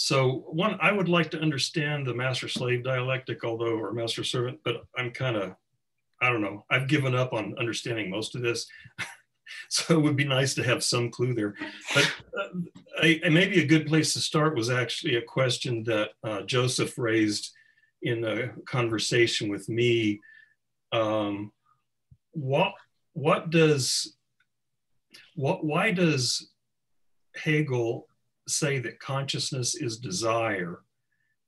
So one, I would like to understand the master-slave dialectic, or master-servant, but I'm kind of, I don't know, I've given up on understanding most of this. So it would be nice to have some clue there. But maybe a good place to start was actually a question that Joseph raised in a conversation with me. Why does Hegel say that consciousness is desire?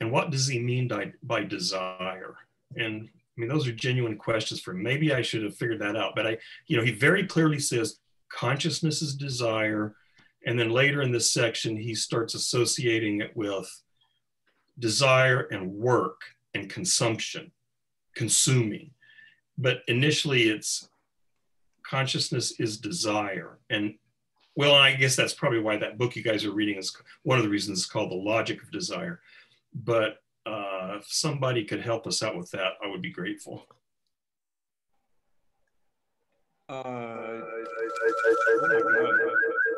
And what does he mean by desire? And I mean, those are genuine questions for him. Maybe I should have figured that out, but he very clearly says consciousness is desire. And then later in this section, he starts associating it with desire and work and consumption, consuming. But initially it's consciousness is desire. And well, I guess that's probably why that book you guys are reading is one of the reasons it's called The Logic of Desire. But if somebody could help us out with that, I would be grateful.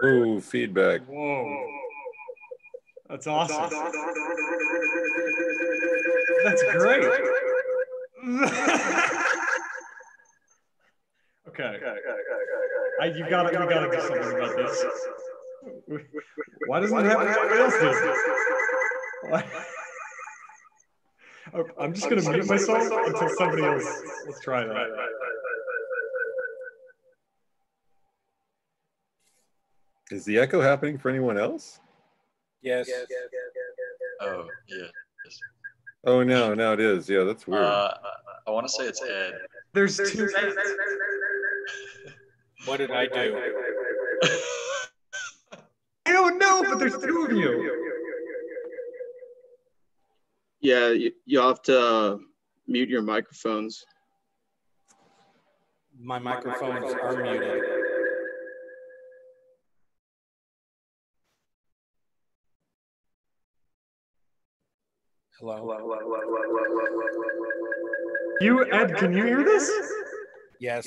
Ooh, feedback. Whoa. That's awesome. That's great. Okay. We gotta do something about this. Why doesn't it happen? Somebody else does. I'm just gonna mute myself until somebody else. Let's try that. Is the echo happening for anyone else? Yes. Oh, yeah. Oh, no, now it is. Yeah, that's weird. I want to say it's Ed. There's two Eds. What did I do? I don't know, but there's two of you. Yeah, you'll have to mute your microphones. My microphones are muted. Hello? You, Ed, can you hear this? Yes.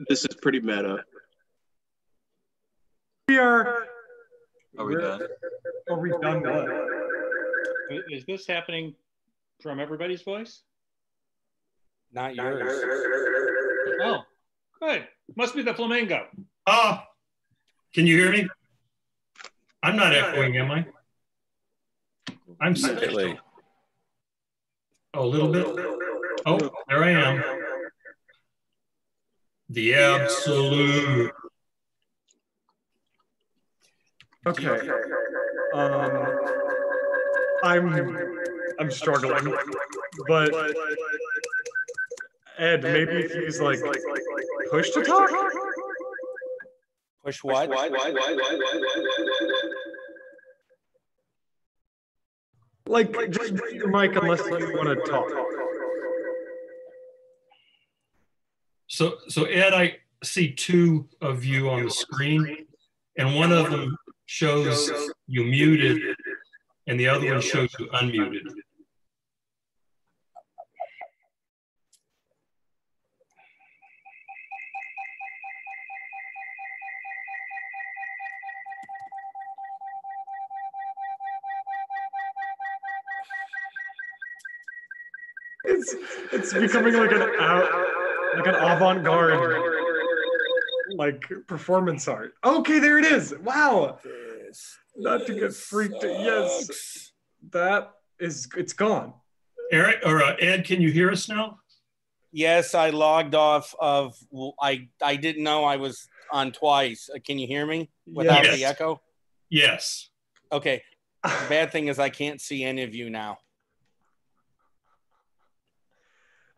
This is pretty meta. Are we done? Are we done? Is this happening from everybody's voice? Not yours. Oh, good. Must be the flamingo. Ah, can you hear me? I'm not echoing, am I? I'm Slightly. Oh, a little bit. Oh, there I am. The absolute. Okay. I'm struggling, but Ed, maybe if you use like push to talk. Push what? Like just mute your mic unless you want to talk. So Ed, I see two of you on the screen, and one of them shows you muted, and the other one shows you unmuted. It's becoming like an avant-garde like performance art. Okay, there it is. Wow. Not to get freaked. Yes, it's gone. Eric or Ed, can you hear us now? Yes, I logged off of. I didn't know I was on twice. Can you hear me without the echo? Yes. Okay. The bad thing is I can't see any of you now.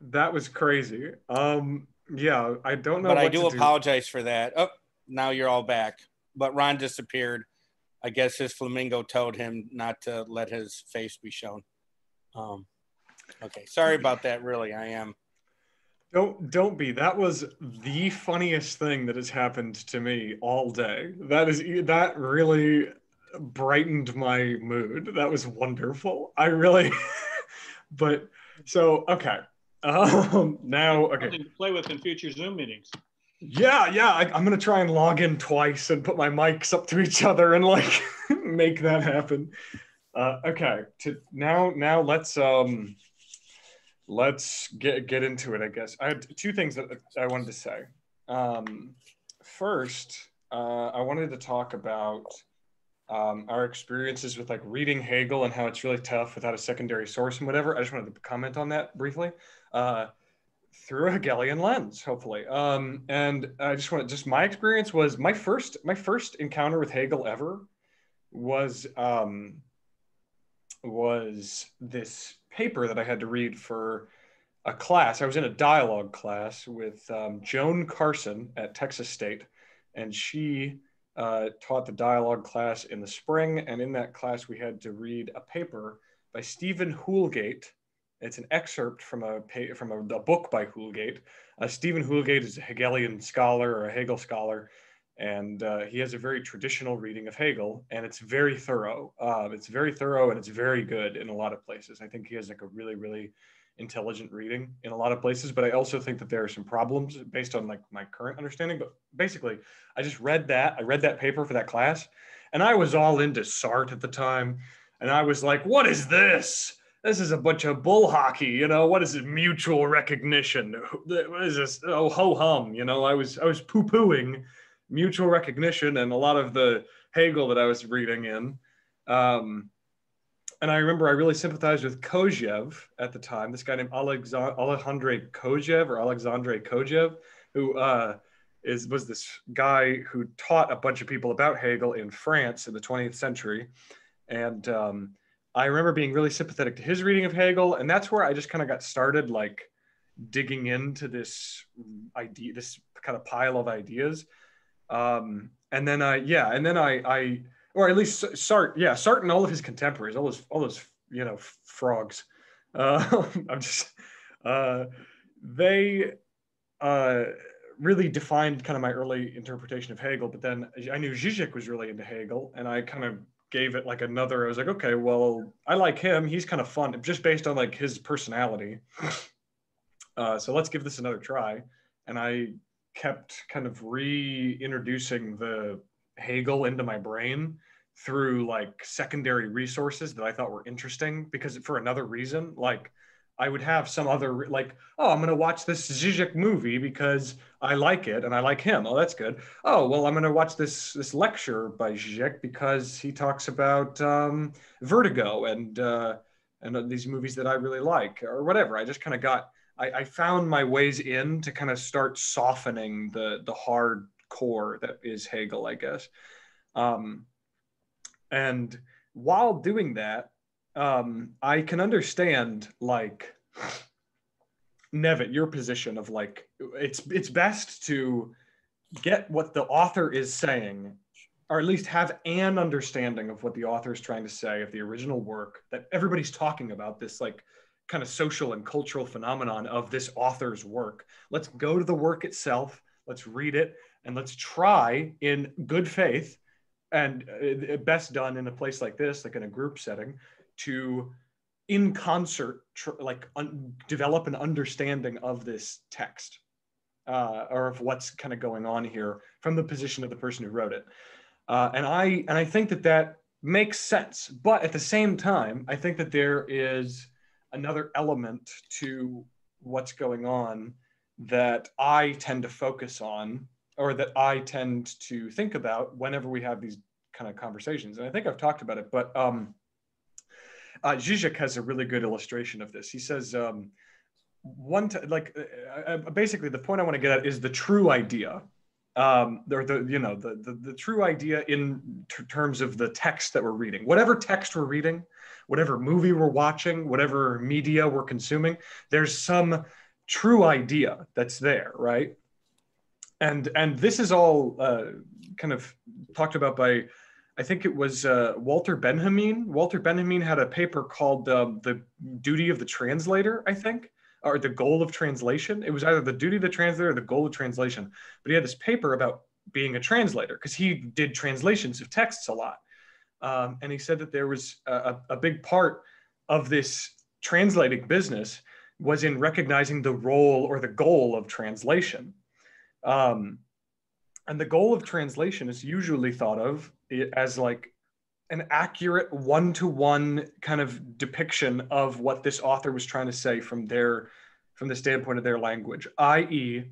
That was crazy. Yeah, I don't know. But I do apologize for that. Oh, now you're all back. But Ron disappeared. I guess his flamingo told him not to let his face be shown. Okay, sorry about that. Really, I am. Don't be. That was the funniest thing that has happened to me all day. That really brightened my mood. That was wonderful. I really. But so okay. Now okay. Something to play with in future Zoom meetings. Yeah. I'm gonna try and log in twice and put my mics up to each other and like make that happen. Okay. Now let's get into it. I guess I had two things that I wanted to say. First, I wanted to talk about our experiences with like reading Hegel and how it's really tough without a secondary source and whatever. I just wanted to comment on that briefly. Through a Hegelian lens, hopefully. And I just my experience was my first encounter with Hegel ever was this paper that I had to read for a class. I was in a dialogue class with Joan Carson at Texas State, and she taught the dialogue class in the spring. And in that class, we had to read a paper by Stephen Houlgate. It's an excerpt from a book by Houlgate. Stephen Houlgate is a Hegelian scholar or a Hegel scholar, and he has a very traditional reading of Hegel, and it's very thorough. It's very thorough, and it's very good in a lot of places. I think he has like a really, really intelligent reading in a lot of places, but I also think that there are some problems based on like my current understanding. But basically, I just read that. I read that paper for that class, and I was all into Sartre at the time, and I was like, "What is this? This is a bunch of bull hockey, you know. What is it? Mutual recognition? What is this? Oh, ho hum, you know." I was poo-pooing mutual recognition and a lot of the Hegel that I was reading in. And I remember I really sympathized with Kojève at the time. This guy named Alexandre Kojève, who was this guy who taught a bunch of people about Hegel in France in the 20th century, and I remember being really sympathetic to his reading of Hegel, and that's where I just kind of got started, like digging into this idea, this kind of pile of ideas. And then I, or at least Sartre and all of his contemporaries, all those you know, frogs. They really defined kind of my early interpretation of Hegel. But then I knew Zizek was really into Hegel, and I kind of gave it like another. I was like, okay, well, I like him. He's kind of fun, just based on like his personality. So let's give this another try. And I kept kind of reintroducing the Hegel into my brain through like secondary resources that I thought were interesting, because for another reason, like I would have some other like, oh, I'm going to watch this Zizek movie because I like it and I like him. Oh, that's good. Oh, well, I'm going to watch this lecture by Zizek because he talks about Vertigo and these movies that I really like, or whatever. I just kind of got, I found my ways in to kind of start softening the hard core that is Hegel, I guess. And while doing that, I can understand, like, Nevitt, your position of like, it's best to get what the author is saying, or at least have an understanding of what the author is trying to say of the original work that everybody's talking about, this like kind of social and cultural phenomenon of this author's work. Let's go to the work itself, let's read it, and let's try in good faith, and best done in a place like this, like in a group setting, to in concert develop an understanding of this text, or of what's kind of going on here from the position of the person who wrote it. And I think that makes sense, but at the same time, I think that there is another element to what's going on that I tend to focus on, or that I tend to think about whenever we have these kind of conversations. And I think I've talked about it, but Zizek has a really good illustration of this. He says, basically the point I want to get at is the true idea, or the true idea in terms of the text that we're reading. Whatever text we're reading, whatever movie we're watching, whatever media we're consuming, there's some true idea that's there, right? And this is all kind of talked about by, I think it was Walter Benjamin. Walter Benjamin had a paper called The Duty of the Translator, I think, or The Goal of Translation. It was either The Duty of the Translator or The Goal of Translation. But he had this paper about being a translator, because he did translations of texts a lot. And he said that there was a big part of this translating business was in recognizing the role or the goal of translation. And the goal of translation is usually thought of as like an accurate one-to-one kind of depiction of what this author was trying to say from the standpoint of their language, i.e.,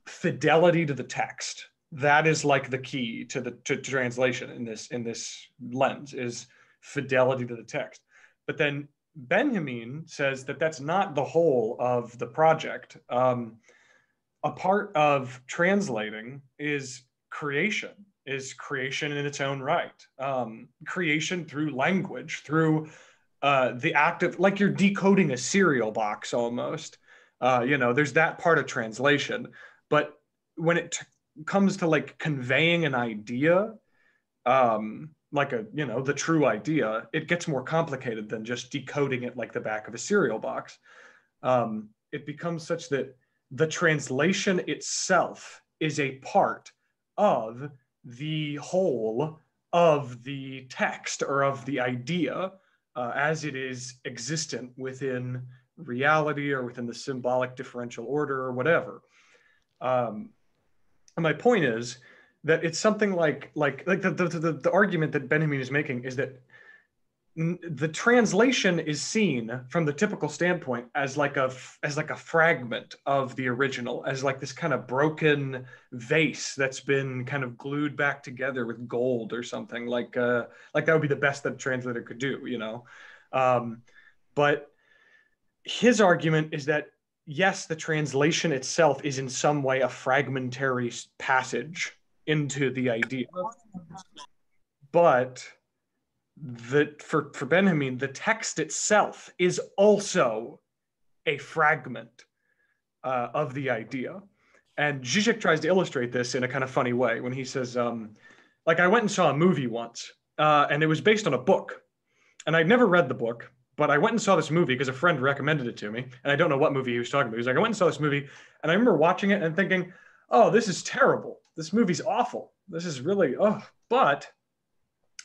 fidelity to the text. That is like the key to translation in this lens, is fidelity to the text. But then Benjamin says that that's not the whole of the project. A part of translating is creation in its own right. Creation through language, through the act of, like you're decoding a cereal box almost. There's that part of translation. But when it comes to like conveying an idea, like the true idea, it gets more complicated than just decoding it like the back of a cereal box. It becomes such that the translation itself is a part of the whole of the text or of the idea as it is existent within reality or within the symbolic differential order or whatever. And my point is that it's something like the argument that Benjamin is making is that the translation is seen from the typical standpoint as like a fragment of the original, as like this kind of broken vase that's been kind of glued back together with gold or something, like that would be the best that a translator could do, but his argument is that yes, the translation itself is in some way a fragmentary passage into the idea, but for Benjamin, the text itself is also a fragment of the idea. And Zizek tries to illustrate this in a kind of funny way when he says, I went and saw a movie once, and it was based on a book. And I'd never read the book, but I went and saw this movie because a friend recommended it to me. And I don't know what movie he was talking about. He was like, I went and saw this movie, and I remember watching it and thinking, oh, this is terrible. This movie's awful. This is really, but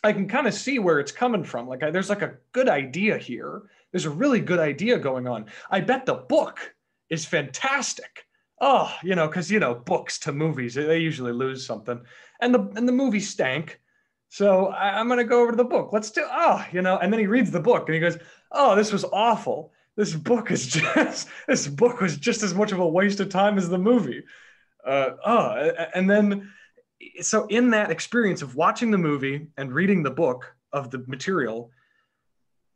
I can kind of see where it's coming from. Like, there's like a good idea here. There's a really good idea going on. I bet the book is fantastic. Because, books to movies, they usually lose something. And the movie stank. So I'm going to go over to the book. Let's do, and then he reads the book and he goes, oh, this was awful. This book was just as much of a waste of time as the movie. And then, so in that experience of watching the movie and reading the book of the material,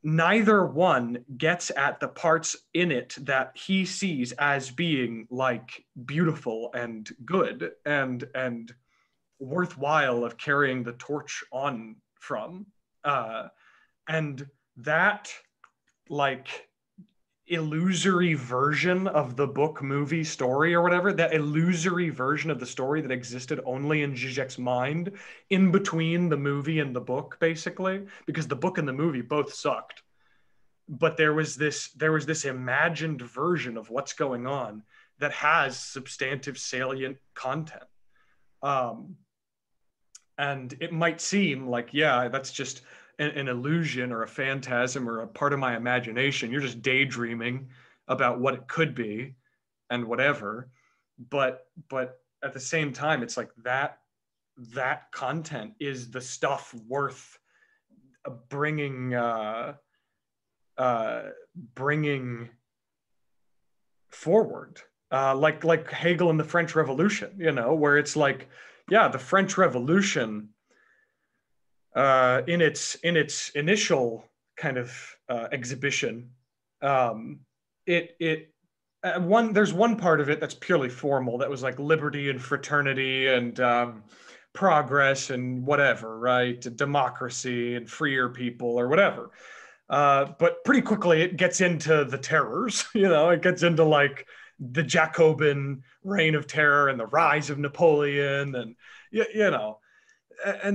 neither one gets at the parts in it that he sees as being like beautiful and good and worthwhile of carrying the torch on from. And that like illusory version of the book, movie, story, or whatever, that illusory version of the story that existed only in Zizek's mind in between the movie and the book, basically, because the book and the movie both sucked. But there was this imagined version of what's going on that has substantive, salient content. And it might seem like, yeah, that's just an illusion or a phantasm or a part of my imagination. You're just daydreaming about what it could be and whatever. But at the same time, it's like that content is the stuff worth bringing forward. Like Hegel and the French Revolution, where it's like, yeah, the French Revolution, in its initial kind of exhibition, there's one part of it that's purely formal, that was like liberty and fraternity and progress and whatever, right? Democracy and freer people or whatever. But pretty quickly it gets into the terrors, it gets into like the Jacobin reign of terror and the rise of Napoleon and,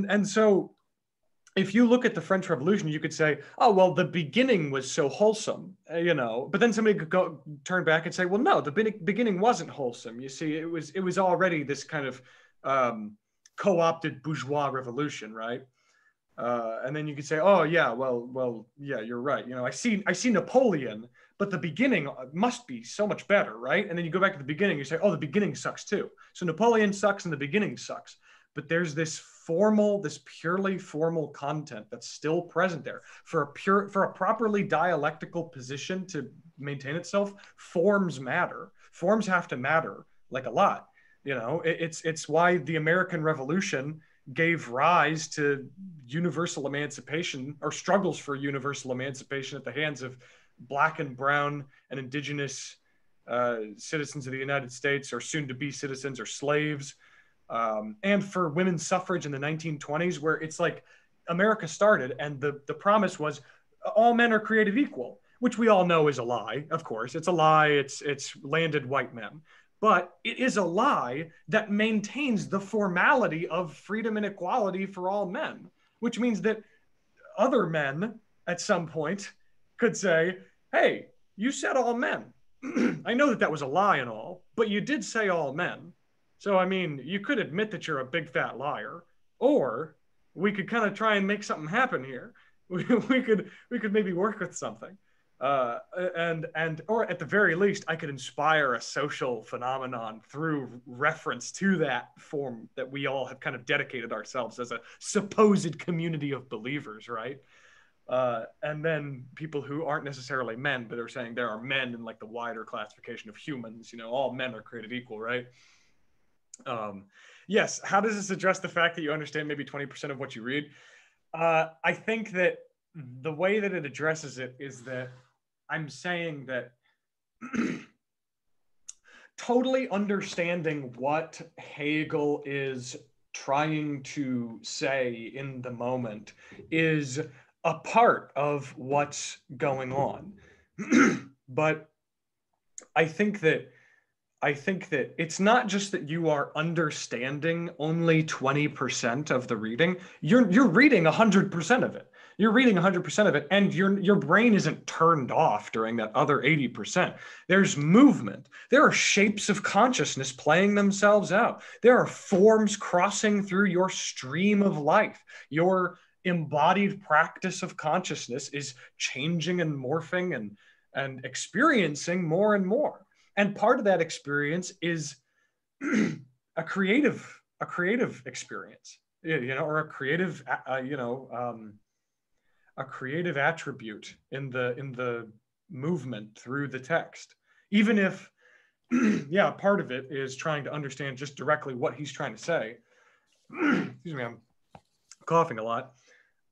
and so if you look at the French Revolution, you could say, oh, well, the beginning was so wholesome, but then somebody could turn back and say, well, no, the beginning wasn't wholesome. You see, it was already this kind of co-opted bourgeois revolution, right? And then you could say, oh, yeah, well, yeah, you're right. I see Napoleon, but the beginning must be so much better, right? And then you go back to the beginning, you say, oh, the beginning sucks too. So Napoleon sucks and the beginning sucks. But there's this purely formal content that's still present there. For a properly dialectical position to maintain itself, forms matter. Forms have to matter like a lot. You know, it's why the American Revolution gave rise to universal emancipation, or struggles for universal emancipation at the hands of Black and brown and indigenous citizens of the United States, or soon to be citizens, or slaves. And for women's suffrage in the 1920s, where it's like America started and the promise was all men are created equal, which we all know is a lie. Of course, it's a lie. It's landed white men. But it is a lie that maintains the formality of freedom and equality for all men, which means that other men at some point could say, hey, you said all men. I know that that was a lie and all, but you did say all men. So, I mean, you could admit that you're a big fat liar, or we could kind of try and make something happen here. We could maybe work with something. Or at the very least, I could inspire a social phenomenon through reference to that form that we all have kind of dedicated ourselves as a supposed community of believers, right? And then people who aren't necessarily men, but are saying there are men in like the wider classification of humans, you know, all men are created equal, right? Yes. How does this address the fact that you understand maybe 20% of what you read? I think that the way that it addresses it is that I'm saying that totally understanding what Hegel is trying to say in the moment is a part of what's going on. But I think that it's not just that you are understanding only 20% of the reading. You're reading 100% of it. You're reading 100% of it, and your brain isn't turned off during that other 80%. There's movement. There are shapes of consciousness playing themselves out. There are forms crossing through your stream of life. Your embodied practice of consciousness is changing and morphing and experiencing more and more. And part of that experience is a creative experience, you know, or a creative, a creative attribute in the movement through the text. Even if, yeah, part of it is trying to understand just directly what he's trying to say. Excuse me, I'm coughing a lot.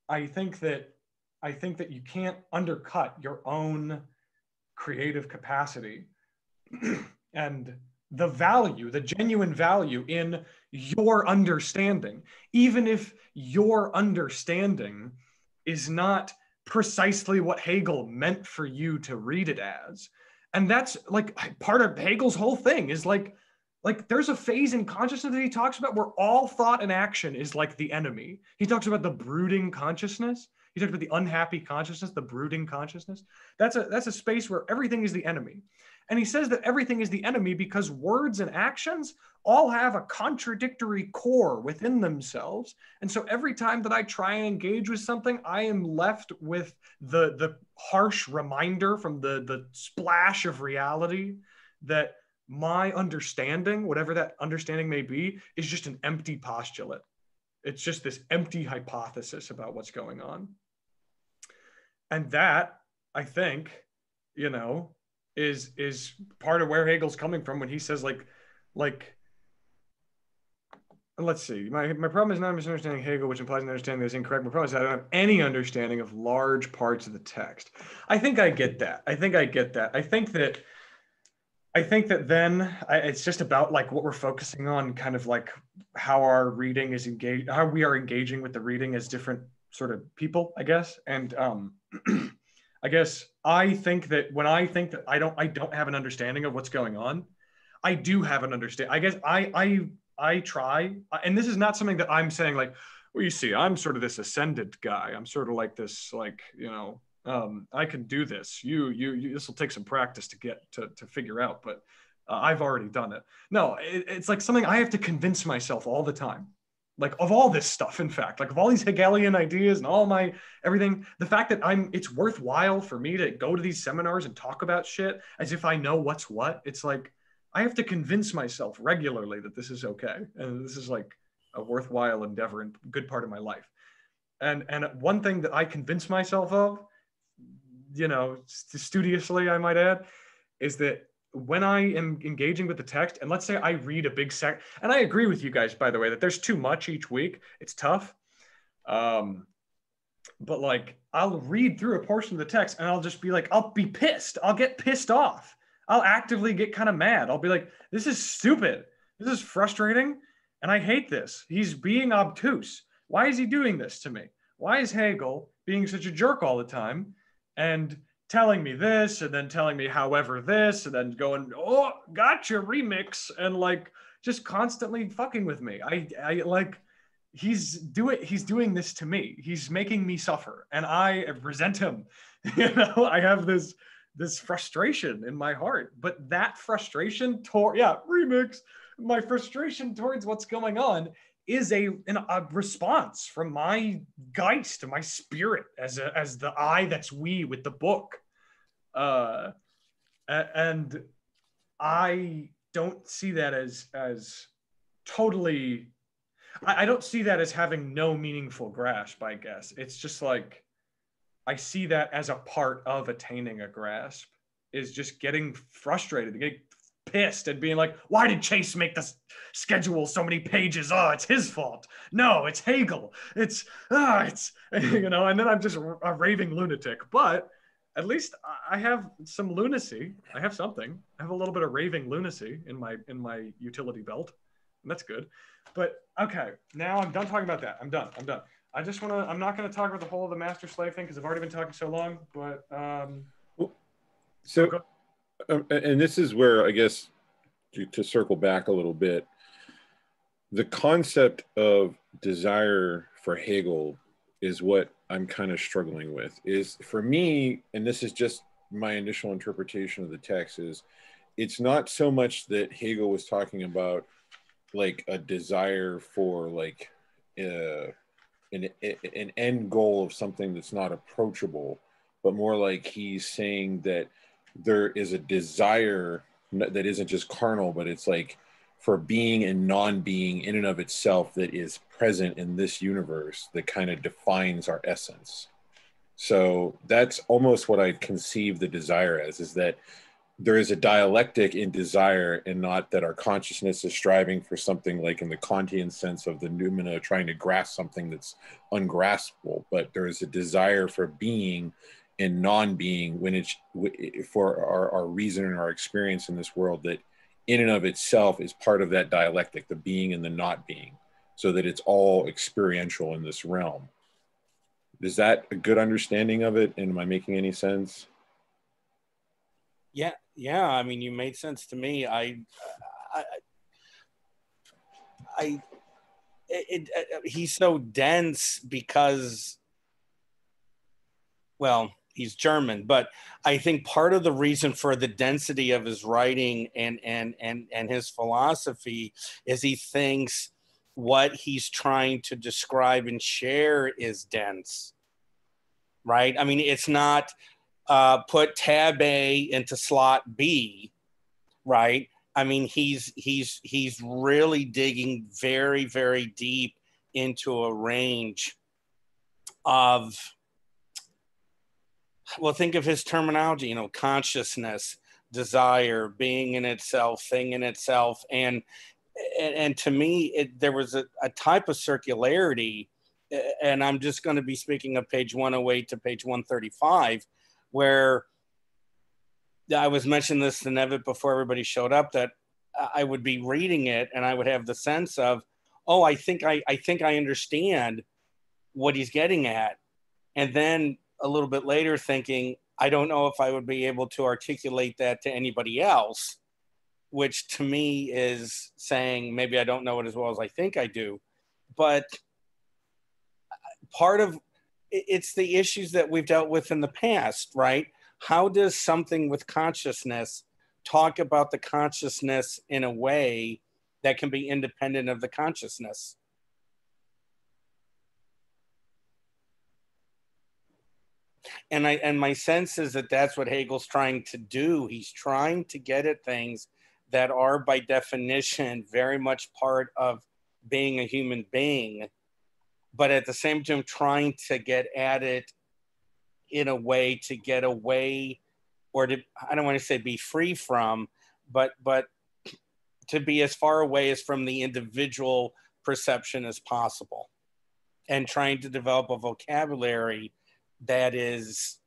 I think that you can't undercut your own creative capacity and the genuine value in your understanding, even if your understanding is not precisely what Hegel meant for you to read it as. And that's like part of Hegel's whole thing is like there's a phase in consciousness that he talks about where all thought and action is like the enemy. He talks about the brooding consciousness. He talks about the unhappy consciousness, the brooding consciousness. That's a space where everything is the enemy. And he says that everything is the enemy because words and actions all have a contradictory core within themselves. And so every time that I try and engage with something, I am left with the harsh reminder from the splash of reality that my understanding, whatever that understanding may be, is just an empty postulate. It's just this empty hypothesis about what's going on. And that, I think, you know, is part of where Hegel's coming from when he says like let's see, my problem is not misunderstanding Hegel, which implies an understanding that is incorrect. My problem is that I don't have any understanding of large parts of the text. I think I get that. I think that then it's just about like what we're focusing on, kind of like how our reading is engaged, how we are engaging with the reading as different sort of people, I guess. And I guess I think that when I think that I don't have an understanding of what's going on, I do have an understanding. I guess I try, and this is not something that I'm saying like, well, you see, I'm sort of this ascendant guy. I'm sort of like this, like, you know, I can do this. You this will take some practice to get to figure out, but I've already done it. No, it's like something I have to convince myself all the time. Like of all this stuff, in fact, like of all these Hegelian ideas and all my everything, the fact that it's worthwhile for me to go to these seminars and talk about shit as if I know what's what. It's like, I have to convince myself regularly that this is okay. And this is like a worthwhile endeavor and good part of my life. And one thing that I convince myself of, you know, studiously, I might add, is that when I am engaging with the text, and let's say I read a big and I agree with you guys, by the way, that there's too much each week. It's tough. But like, I'll read through a portion of the text and I'll just be like, I'll be pissed. I'll get pissed off. I'll actively get kind of mad. I'll be like, this is stupid. This is frustrating. And I hate this. He's being obtuse. Why is he doing this to me? Why is Hegel being such a jerk all the time and telling me this and then telling me however this and then going, oh, gotcha, remix, and like just constantly fucking with me. I like, he's doing this to me. He's making me suffer and I resent him. You know, I have this frustration in my heart, but that frustration remix, my frustration towards what's going on is a response from my Geist, my spirit, as the I that's we with the book. And I don't see that as totally, I don't see that as having no meaningful grasp, I guess. It's just like, I see that as a part of attaining a grasp, is just getting frustrated, getting pissed and being like, why did Chase make this schedule so many pages? Oh, it's his fault. No, it's Hegel. It's you know, and then I'm just a raving lunatic. But at least I have some lunacy. I have something. I have a little bit of raving lunacy in my utility belt. And that's good. But okay, now I'm done talking about that. I'm done. I'm not going to talk about the whole of the master slave thing because I've already been talking so long, but and this is where I guess to circle back a little bit, the concept of desire for Hegel is what I'm kind of struggling with. Is for me, and this is just my initial interpretation of the text, is it's not so much that Hegel was talking about like a desire for like an end goal of something that's not approachable, but more like he's saying that there is a desire that isn't just carnal, but it's like for being and non-being in and of itself that is present in this universe that kind of defines our essence. So that's almost what I conceive the desire as, is that there is a dialectic in desire, and not that our consciousness is striving for something like in the Kantian sense of the noumena, trying to grasp something that's ungraspable, but there is a desire for being and non-being when it's for our reason and our experience in this world, that in and of itself is part of that dialectic, the being and the not being, so that it's all experiential in this realm. Is that a good understanding of it? And am I making any sense? Yeah. I mean, you made sense to me. He's so dense because, well, he's German, but I think part of the reason for the density of his writing and his philosophy is he thinks what he's trying to describe and share is dense, right? I mean, it's not put tab A into slot B, right? I mean, he's really digging very, very deep into a range of, well, think of his terminology, you know, consciousness, desire, being in itself, thing in itself. And to me, there was a type of circularity, and I'm just going to be speaking of page 108 to page 135, where I was mentioning this to Nevitt before everybody showed up, that I would be reading it and I would have the sense of, oh, I think I understand what he's getting at. And then a little bit later thinking, I don't know if I would be able to articulate that to anybody else, which to me is saying maybe I don't know it as well as I think I do. But part of it's the issues that we've dealt with in the past, right? How does something with consciousness talk about the consciousness in a way that can be independent of the consciousness? And my sense is that that's what Hegel's trying to do. He's trying to get at things that are by definition very much part of being a human being, but at the same time trying to get at it in a way to get away, or to, I don't want to say be free from, but to be as far away as from the individual perception as possible, and trying to develop a vocabulary that is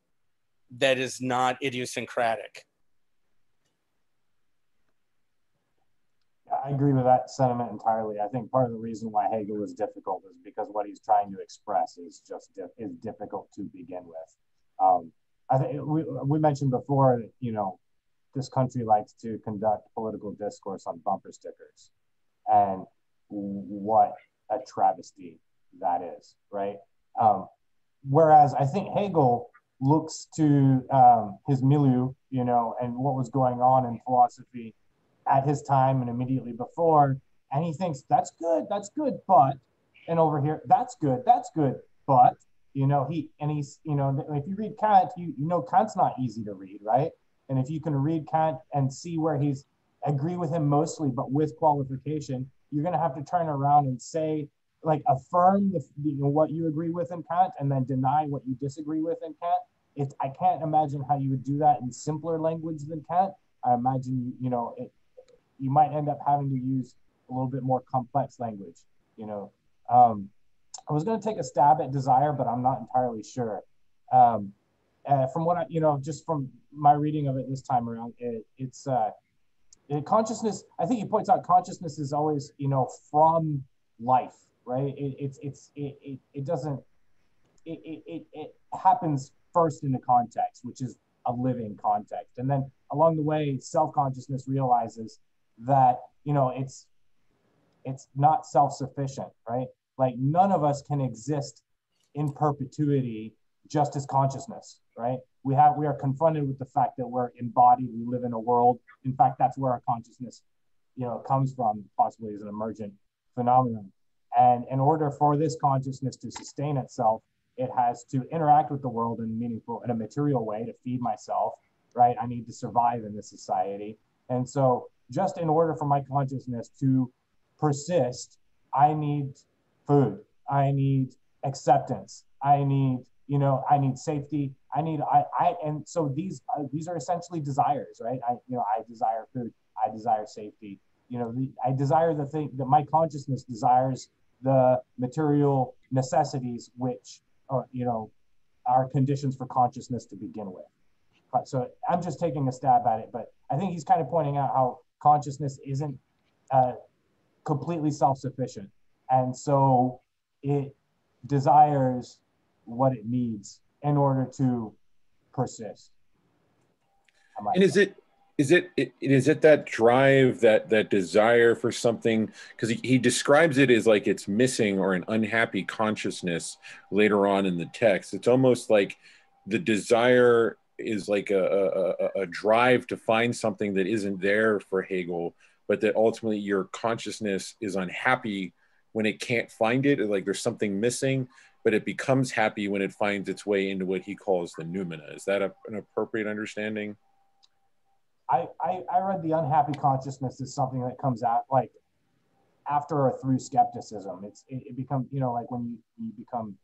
not idiosyncratic. I agree with that sentiment entirely. I think part of the reason why Hegel is difficult is because what he's trying to express is just is difficult to begin with. I think we mentioned before that, you know, this country likes to conduct political discourse on bumper stickers, and what a travesty that is, right? Whereas I think Hegel looks to his milieu, you know, and what was going on in philosophy at his time and immediately before, and he thinks that's good, but, and over here, that's good, but, you know, he's, you know, if you read Kant, you know Kant's not easy to read, right? And if you can read Kant and see where he's agree with him mostly, but with qualification, you're going to have to turn around and say, like, affirm you know, what you agree with in Kant, and then deny what you disagree with in Kant. I can't imagine how you would do that in simpler language than Kant. I imagine, you know, you might end up having to use a little bit more complex language, you know. I was going to take a stab at desire, but I'm not entirely sure. From what I, you know, just from my reading of it this time around, it's consciousness. I think he points out consciousness is always, you know, from life, right? It doesn't. It happens first in the context, which is a living context, and then along the way, self-consciousness realizes that, you know, it's not self-sufficient, right? Like, none of us can exist in perpetuity just as consciousness, right? We are confronted with the fact that we're embodied, we live in a world. In fact, that's where our consciousness, you know, comes from, possibly as an emergent phenomenon. And in order for this consciousness to sustain itself, it has to interact with the world in a material way to feed myself, right? I need to survive in this society. And so just in order for my consciousness to persist, I need food, I need acceptance, I need, you know, I need safety, and so these are essentially desires, right? I desire food, I desire safety, you know, I desire the thing that my consciousness desires, the material necessities which are, you know, are conditions for consciousness to begin with. So I'm just taking a stab at it, but I think he's kind of pointing out how consciousness isn't completely self-sufficient, and so it desires what it needs in order to persist. And is it that drive, that desire for something? Because he describes it as like it's missing or an unhappy consciousness later on in the text. It's almost like the desire is like a drive to find something that isn't there for Hegel, but that ultimately your consciousness is unhappy when it can't find it. Like there's something missing, but it becomes happy when it finds its way into what he calls the noumena. Is that an appropriate understanding? I read the unhappy consciousness as something that comes out like after or through skepticism. It becomes, you know, like when you become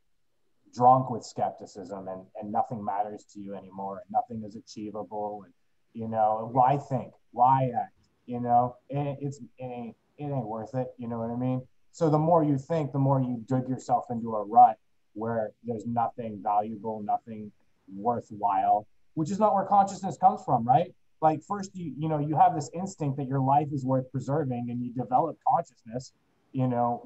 drunk with skepticism and nothing matters to you anymore, and nothing is achievable, and, you know, why think, why act, you know, it ain't worth it, you know what I mean? So the more you think, the more you dig yourself into a rut where there's nothing valuable, nothing worthwhile, which is not where consciousness comes from, right? Like first, you have this instinct that your life is worth preserving, and you develop consciousness, you know,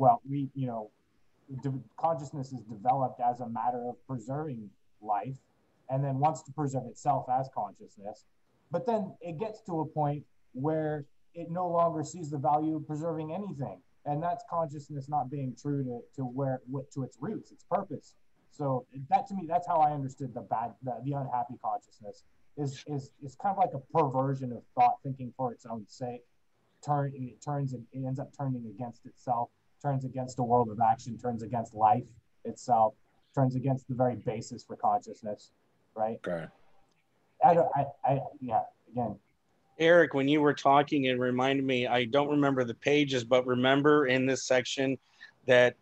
consciousness is developed as a matter of preserving life, and then wants to preserve itself as consciousness. But then it gets to a point where it no longer sees the value of preserving anything. And that's consciousness not being true to its roots, its purpose. So that, to me, that's how I understood the unhappy consciousness is kind of like a perversion of thought, thinking for its own sake. It ends up turning against itself, turns against the world of action, turns against life itself, turns against the very basis for consciousness. right? Okay. Yeah, again. Eric, when you were talking, it reminded me, I don't remember the pages, but remember in this section that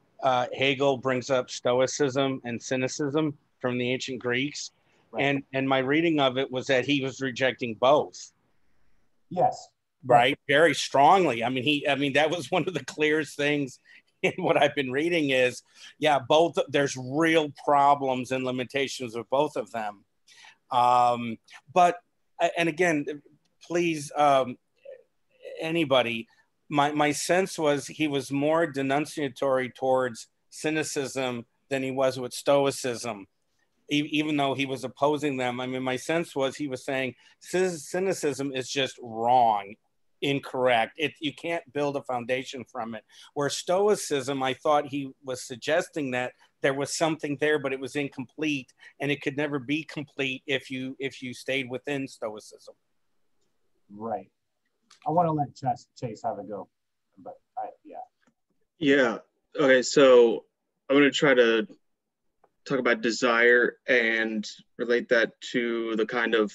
Hegel brings up Stoicism and cynicism from the ancient Greeks. Right. And my reading of it was that he was rejecting both. Yes. Right. Very strongly. I mean, that was one of the clearest things in what I've been reading is, yeah, both, there's real problems and limitations with both of them. But, and again, please, anybody, my sense was he was more denunciatory towards cynicism than he was with Stoicism, even though he was opposing them. I mean, my sense was he was saying cynicism is just wrong, incorrect. You can't build a foundation from it. Where Stoicism, I thought he was suggesting that there was something there, but it was incomplete, and it could never be complete if you stayed within Stoicism. Right. I want to let Chase have a go, but yeah. Yeah. Okay. So I'm going to try to talk about desire and relate that to the kind of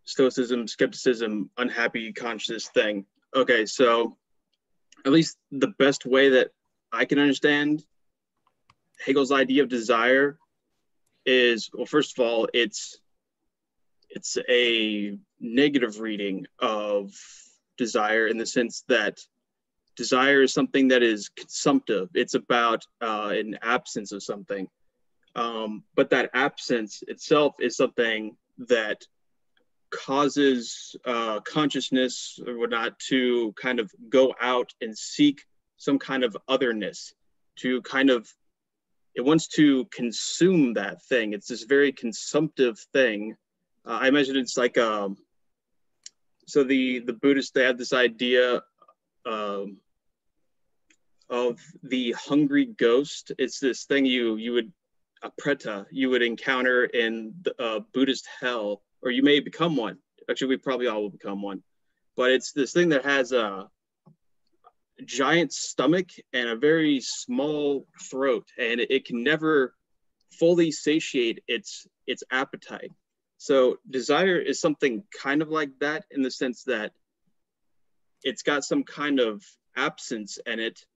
Stoicism, skepticism, unhappy consciousness thing. Okay. So at least the best way that I can understand Hegel's idea of desire is, well, first of all, it's a negative reading of desire in the sense that desire is something that is consumptive. It's about an absence of something. But that absence itself is something that causes consciousness or whatnot to kind of go out and seek some kind of otherness, to kind of, it wants to consume that thing. It's this very consumptive thing. I imagine it's like, so the Buddhists, they have this idea of the hungry ghost. It's this thing you would, a preta, you would encounter in the Buddhist hell, or you may become one. Actually, we probably all will become one. But it's this thing that has a giant stomach and a very small throat, and it can never fully satiate its appetite. So desire is something kind of like that, in the sense that it's got some kind of absence in it,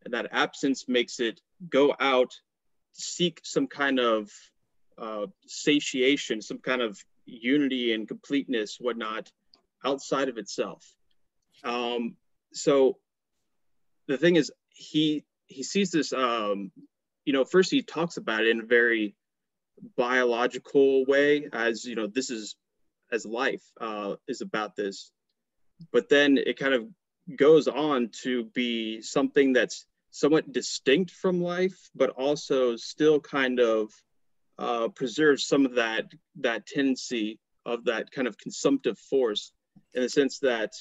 and that absence makes it go out, seek some kind of satiation, some kind of unity and completeness, whatnot, outside of itself. So the thing is, he sees this, first he talks about it in a very biological way, as, this is, as life is about this. But then it kind of goes on to be something that's somewhat distinct from life, but also still kind of preserves some of that tendency of that kind of consumptive force, in the sense that,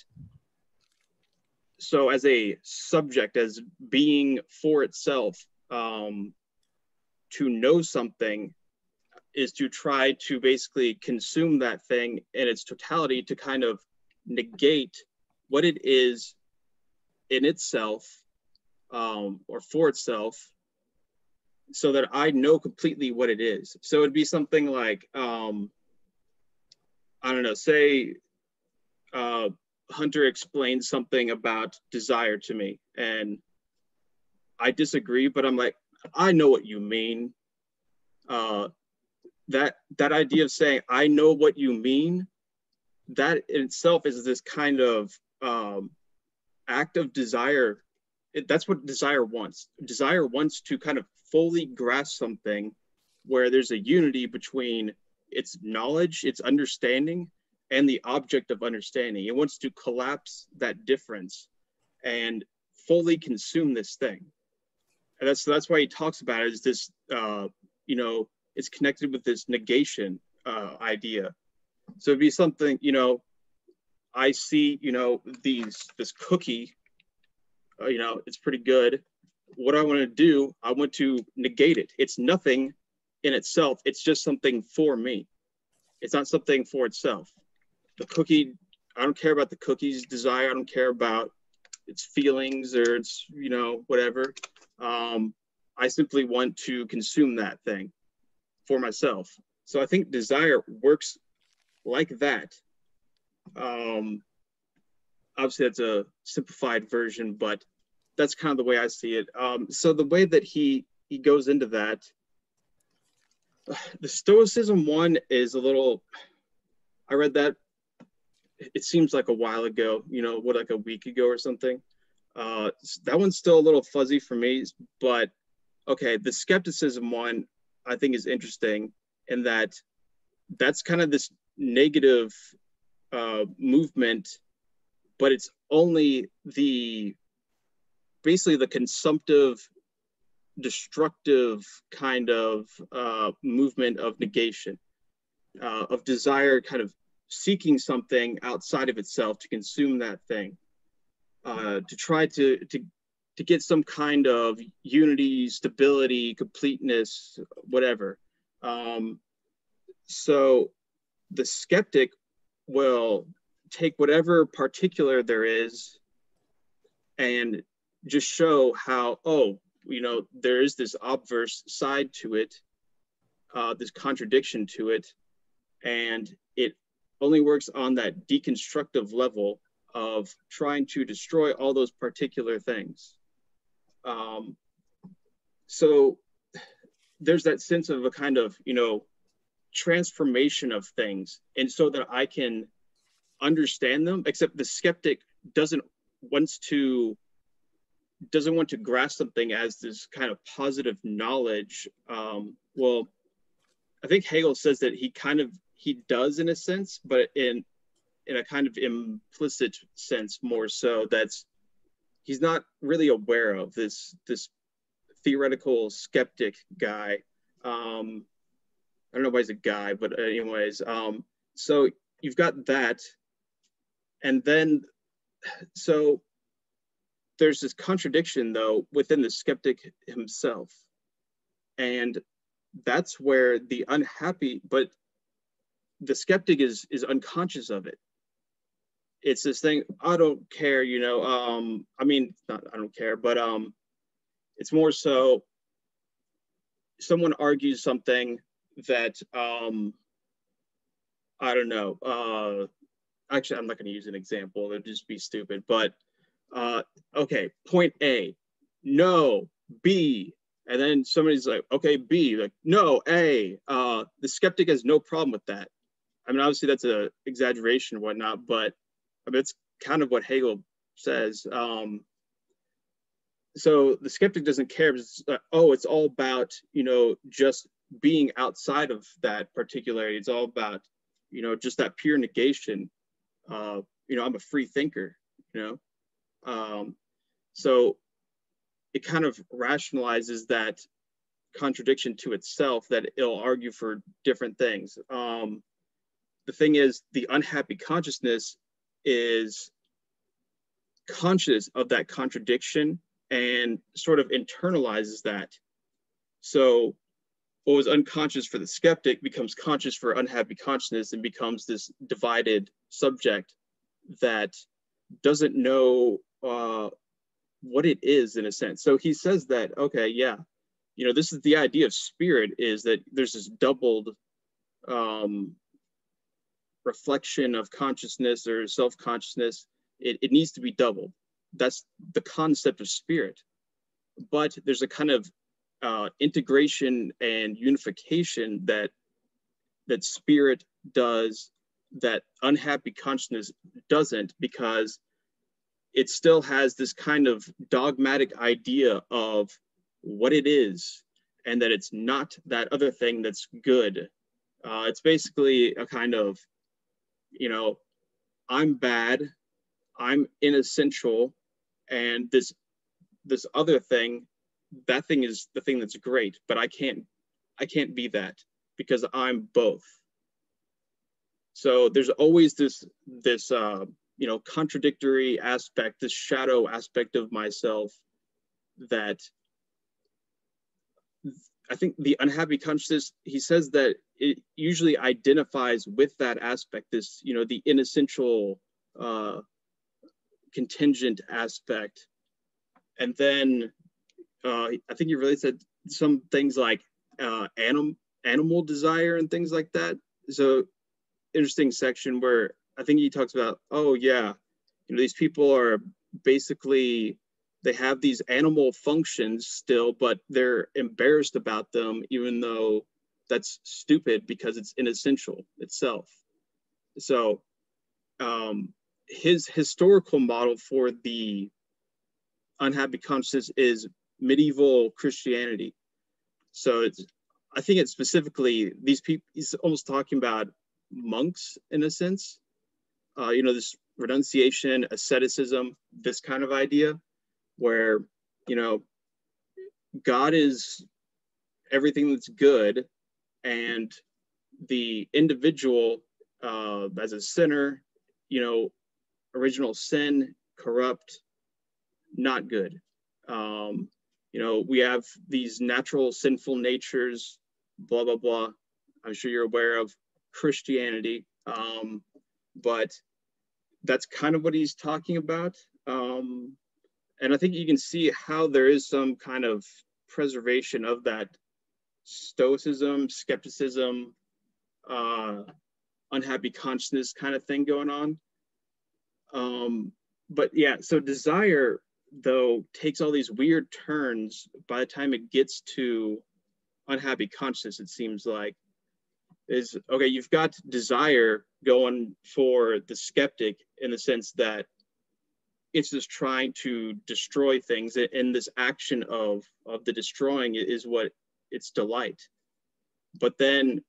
so as a subject, as being for itself, to know something is to try to basically consume that thing in its totality, to kind of negate what it is in itself, or for itself, so that I know completely what it is. So it'd be something like, I don't know, say Hunter explains something about desire to me, and I disagree, but I'm like, I know what you mean. That idea of saying, I know what you mean, that in itself is this kind of act of desire. That's what desire wants. Desire wants to kind of fully grasp something where there's a unity between its knowledge, its understanding, and the object of understanding. It wants to collapse that difference and fully consume this thing. And that's why he talks about it as this, it's connected with this negation idea. So it'd be something, I see, this cookie, it's pretty good. What I want to do, I want to negate it. It's nothing in itself. It's just something for me. It's not something for itself. The cookie, I don't care about the cookie's desire. I don't care about its feelings or its, whatever. I simply want to consume that thing for myself. So I think desire works like that. Obviously that's a simplified version, but that's kind of the way I see it. So the way that he goes into that, the Stoicism one is a little, I read that, it seems like a while ago, you know, what, like a week ago or something. That one's still a little fuzzy for me, but okay, the Skepticism one I think is interesting in that that's kind of this negative movement, but it's only basically the consumptive, destructive kind of movement of negation, of desire, kind of seeking something outside of itself to consume that thing, to try to get some kind of unity, stability, completeness, whatever. So the skeptic will take whatever particular there is and just show how, oh, you know, there is this obverse side to it, this contradiction to it, and it only works on that deconstructive level of trying to destroy all those particular things. So there's that sense of a kind of, you know, transformation of things, and so that I can understand them, except the skeptic doesn't want to grasp something as this kind of positive knowledge. Well, I think Hegel says that he does in a sense, but in a kind of implicit sense more so, that's he's not really aware of this theoretical skeptic guy. I don't know why he's a guy, but anyways, so you've got that, and then so there's this contradiction though within the skeptic himself, and that's where the unhappy, but the skeptic is unconscious of it. It's this thing, I don't care, you know, I mean, not I don't care, but it's more so someone argues something that I don't know, actually I'm not going to use an example, it'd just be stupid, but okay, point A, no, B, and then somebody's like, okay, B, like, no, A. The skeptic has no problem with that. I mean, obviously that's an exaggeration and whatnot, but I mean, it's kind of what Hegel says. So the skeptic doesn't care. It's, it's all about, you know, just being outside of that particularity. It's all about, you know, just that pure negation. You know, I'm a free thinker, you know. So it kind of rationalizes that contradiction to itself, that it'll argue for different things. The thing is, the unhappy consciousness is conscious of that contradiction and sort of internalizes that. So what was unconscious for the skeptic becomes conscious for unhappy consciousness and becomes this divided subject that doesn't know what it is in a sense. So he says that, okay, yeah, you know, this is the idea of spirit, is that there's this doubled reflection of consciousness or self-consciousness. It needs to be doubled. That's the concept of spirit. But there's a kind of integration and unification that spirit does that unhappy consciousness doesn't, because it still has this kind of dogmatic idea of what it is, and that it's not that other thing that's good. It's basically a kind of, you know, I'm bad, I'm inessential, and this other thing, that thing is the thing that's great, but I can't be that because I'm both. So there's always this you know, contradictory aspect, this shadow aspect of myself that I think the unhappy consciousness, he says that it usually identifies with that aspect, this, you know, the inessential contingent aspect. And then I think you really said some things like animal desire and things like that. So interesting section where I think he talks about, oh yeah, these people are basically, they have these animal functions still, but they're embarrassed about them, even though that's stupid because it's inessential itself. So his historical model for the unhappy consciousness is medieval Christianity. So I think it's specifically these people, he's almost talking about monks in a sense, this renunciation, asceticism, this kind of idea where, God is everything that's good, and the individual as a sinner, original sin, corrupt, not good. We have these natural sinful natures, blah, blah, blah. I'm sure you're aware of Christianity, but that's kind of what he's talking about. And I think you can see how there is some kind of preservation of that Stoicism, Skepticism, unhappy consciousness kind of thing going on. But yeah, so desire, though, takes all these weird turns by the time it gets to unhappy consciousness, it seems like. Is, okay, you've got desire going for the skeptic in the sense that it's just trying to destroy things, and this action of the destroying is what its delight. But then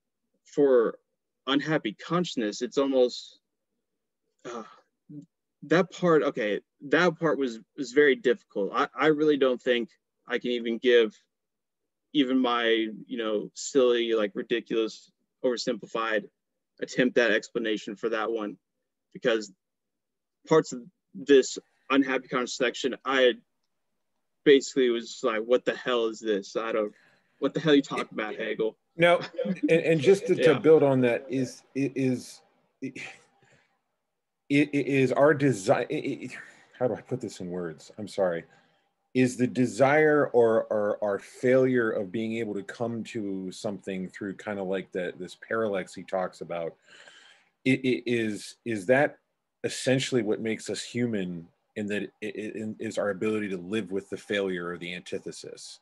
for unhappy consciousness, it's almost that part was very difficult. I really don't think I can even give even my silly, like, ridiculous, oversimplified attempt at explanation for that one, because parts of this unhappy conscious section, I basically was like, what the hell is this? What the hell are you talking about, Hegel? No, and just to build on that is our desire. How do I put this in words? I'm sorry. Is the desire or our failure of being able to come to something through kind of like this parallax he talks about, is that essentially what makes us human, in that it is our ability to live with the failure or the antithesis.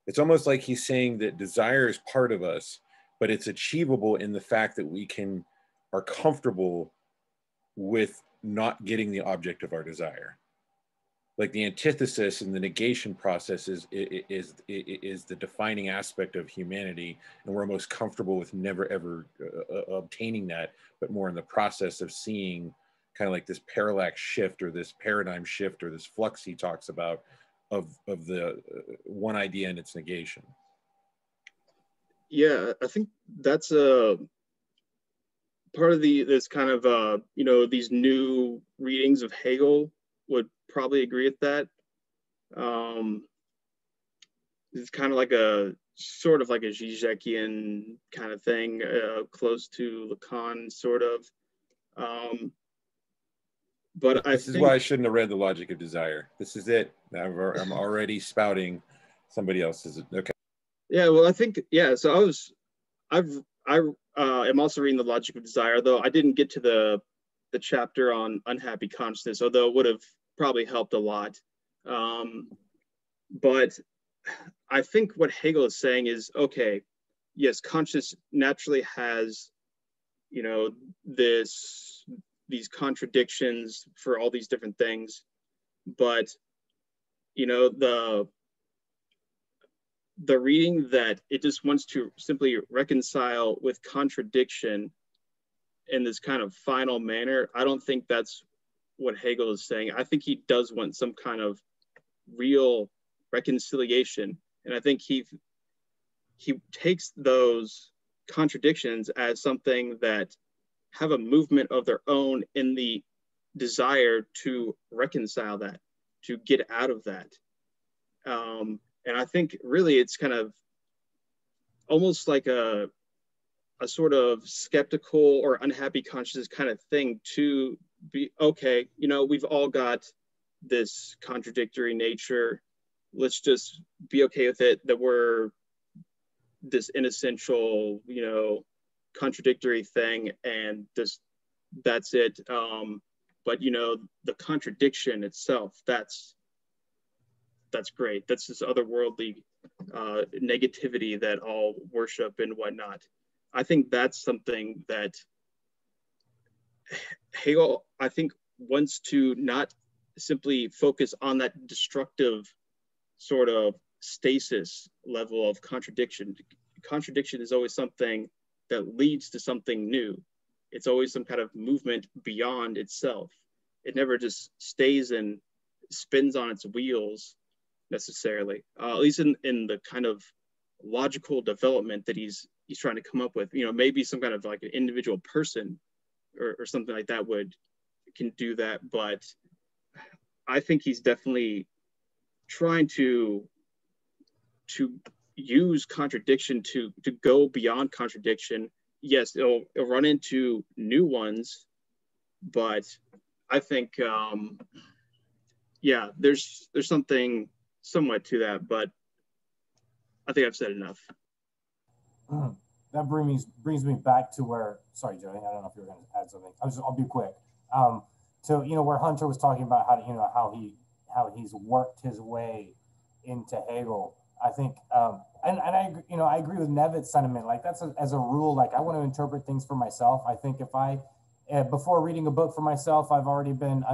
It's almost like he's saying that desire is part of us, but it's achievable in the fact that we are comfortable with not getting the object of our desire. Like the antithesis and the negation process is the defining aspect of humanity, and we're most comfortable with never ever obtaining that, but more in the process of seeing kind of like this parallax shift or this paradigm shift or this flux he talks about of the one idea and its negation. Yeah, I think that's a part of this kind of these new readings of Hegel would probably agree with that. It's kind of like a sort of like a Zizekian kind of thing, close to Lacan, sort of. But this is why I shouldn't have read The Logic of Desire. This is it. I'm already spouting somebody else's. Okay. Yeah, well, I think, yeah. So I am also reading The Logic of Desire, though I didn't get to the chapter on unhappy consciousness, although it would have probably helped a lot. But I think what Hegel is saying is, okay, yes, consciousness naturally has, these contradictions for all these different things, but the reading that it just wants to simply reconcile with contradiction in this kind of final manner, I don't think that's what Hegel is saying. I think he does want some kind of real reconciliation, and I think he takes those contradictions as something that have a movement of their own in the desire to reconcile that, to get out of that. And I think really it's kind of almost like a sort of skeptical or unhappy consciousness kind of thing, to be, okay, we've all got this contradictory nature. Let's just be okay with it, that we're this inessential, contradictory thing, and that's it. But the contradiction itself, that's great. That's this otherworldly negativity that all worship and whatnot. I think that's something that Hegel, I think, wants to not simply focus on that destructive sort of stasis level of contradiction. Contradiction is always something that leads to something new. It's always some kind of movement beyond itself. It never just stays and spins on its wheels necessarily, at least in the kind of logical development that he's trying to come up with. Maybe some kind of like an individual person or something like that can do that, but I think he's definitely trying to use contradiction to go beyond contradiction. Yes, it'll run into new ones, but I think there's something somewhat to that, but I think I've said enough. That brings me back to where, sorry, Joey, I don't know if you're going to add something. I'll be quick. So where Hunter was talking about how he's worked his way into Hegel. I think, and I agree with Nevitt's sentiment. Like that's as a rule, like I want to interpret things for myself. I think if I, before reading a book for myself, I've already been,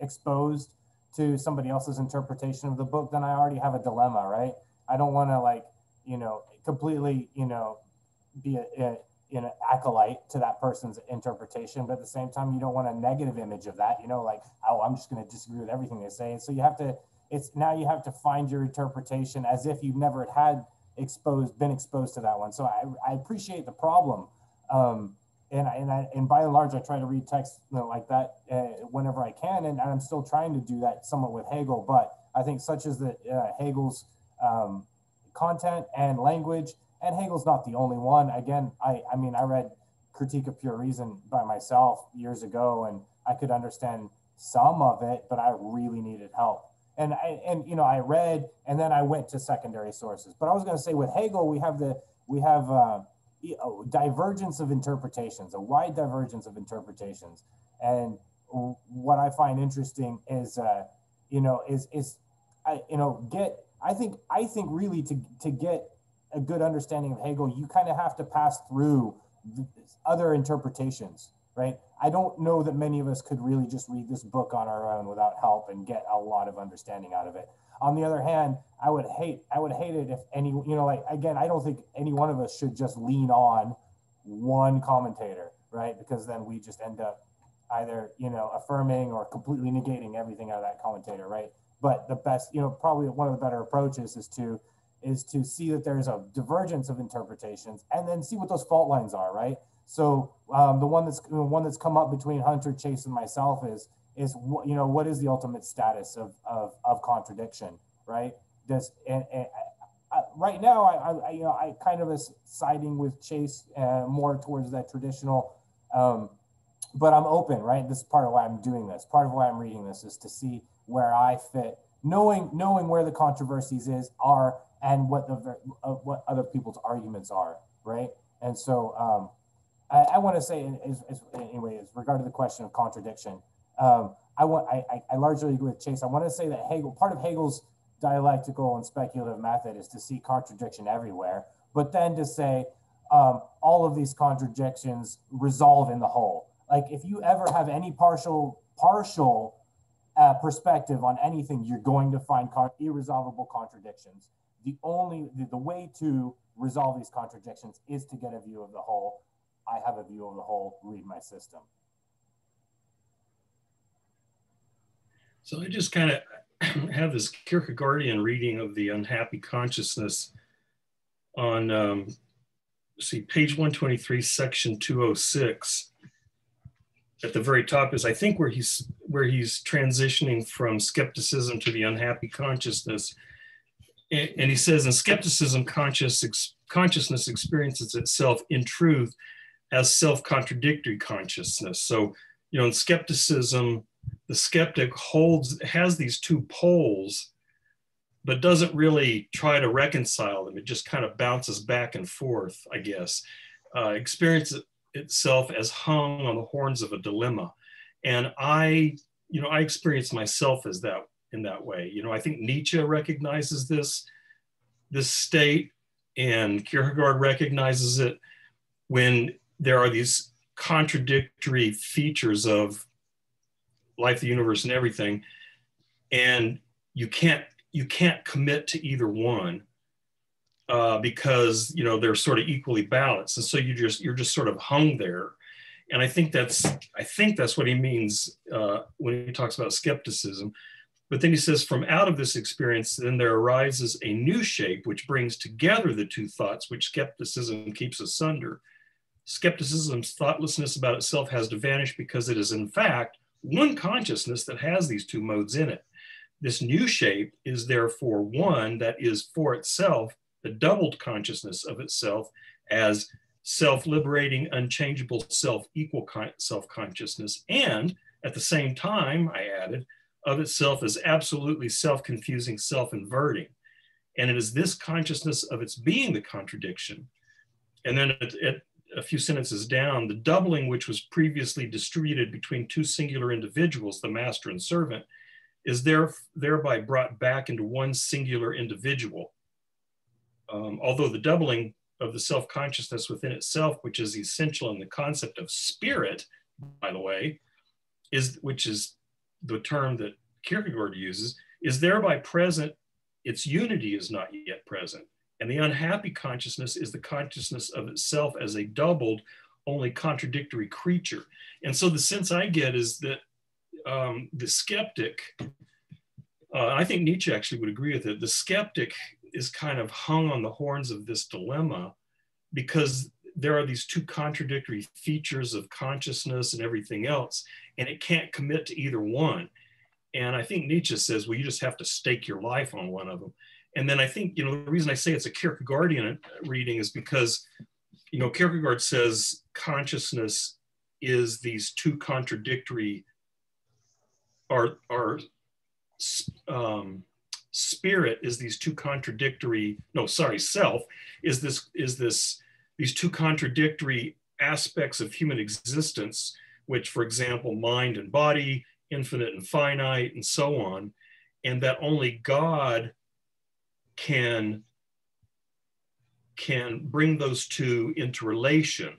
exposed to somebody else's interpretation of the book, then I already have a dilemma, right? I don't want to completely, be an acolyte to that person's interpretation, but at the same time, you don't want a negative image of that, oh, I'm just going to disagree with everything they say. So you have to find your interpretation as if you've never been exposed to that one. So I appreciate the problem. And by and large, I try to read text like that whenever I can, and I'm still trying to do that somewhat with Hegel. But I think such as Hegel's content and language, and Hegel's not the only one. Again, I read Critique of Pure Reason by myself years ago, and I could understand some of it, but I really needed help. And I read, and then I went to secondary sources. But I was going to say with Hegel, we have divergence of interpretations, a wide divergence of interpretations. And what I find interesting is, I think really to get a good understanding of Hegel, you kind of have to pass through other interpretations, right? I don't know that many of us could really just read this book on our own without help and get a lot of understanding out of it. On the other hand, I would hate it if I don't think any one of us should just lean on one commentator, right? Because then we just end up either, affirming or completely negating everything out of that commentator, right? But the best, probably one of the better approaches is to see that there's a divergence of interpretations and then see what those fault lines are, right? So the one that's come up between Hunter, Chase, and myself is what is the ultimate status of contradiction, right? Right now, I kind of is siding with Chase more towards that traditional, but I'm open, right? This is part of why I'm doing this. Part of why I'm reading this is to see where I fit, knowing where the controversies are and what other people's arguments are, right? And so I want to say, anyway, as regard to the question of contradiction, I largely agree with Chase. I want to say that part of Hegel's dialectical and speculative method is to see contradiction everywhere, but then to say all of these contradictions resolve in the whole. Like if you ever have any partial perspective on anything, you're going to find irresolvable contradictions. The way to resolve these contradictions is to get a view of the whole. I have a view of the whole, read my system. So I just kind of have this Kierkegaardian reading of the unhappy consciousness on, page 123, section 206. At the very top is, I think, where he's transitioning from skepticism to the unhappy consciousness. And he says, in skepticism, consciousness experiences itself in truth as self-contradictory consciousness. So, in skepticism, the skeptic has these two poles but doesn't really try to reconcile them. It just kind of bounces back and forth, I guess. Experience itself as hung on the horns of a dilemma. And I experience myself as that, in that way. I think Nietzsche recognizes this state, and Kierkegaard recognizes it when there are these contradictory features of life, the universe, and everything, and you can't commit to either one because they're sort of equally balanced, and so you're just sort of hung there. And I think that's what he means when he talks about skepticism. But then he says, from out of this experience, then there arises a new shape which brings together the two thoughts which skepticism keeps asunder. Skepticism's thoughtlessness about itself has to vanish because it is in fact one consciousness that has these two modes in it. This new shape is therefore one that is for itself the doubled consciousness of itself as self-liberating, unchangeable, self-equal self-consciousness, and at the same time, I added, of itself as absolutely self-confusing, self-inverting. And it is this consciousness of its being the contradiction. And then a few sentences down, the doubling which was previously distributed between two singular individuals, the master and servant, is thereby brought back into one singular individual. Although the doubling of the self-consciousness within itself, which is essential in the concept of spirit, by the way, which is the term that Kierkegaard uses, is thereby present, its unity is not yet present. And the unhappy consciousness is the consciousness of itself as a doubled, only contradictory creature. And so the sense I get is that the skeptic, I think Nietzsche actually would agree with it, the skeptic is kind of hung on the horns of this dilemma because there are these two contradictory features of consciousness and everything else, and it can't commit to either one. And I think Nietzsche says, well, you just have to stake your life on one of them. And then I think, the reason I say it's a Kierkegaardian reading is because, Kierkegaard says consciousness is these two contradictory, spirit is these two contradictory, self is these two contradictory aspects of human existence, which, for example, mind and body, infinite and finite, and so on, and that only God can bring those two into relation.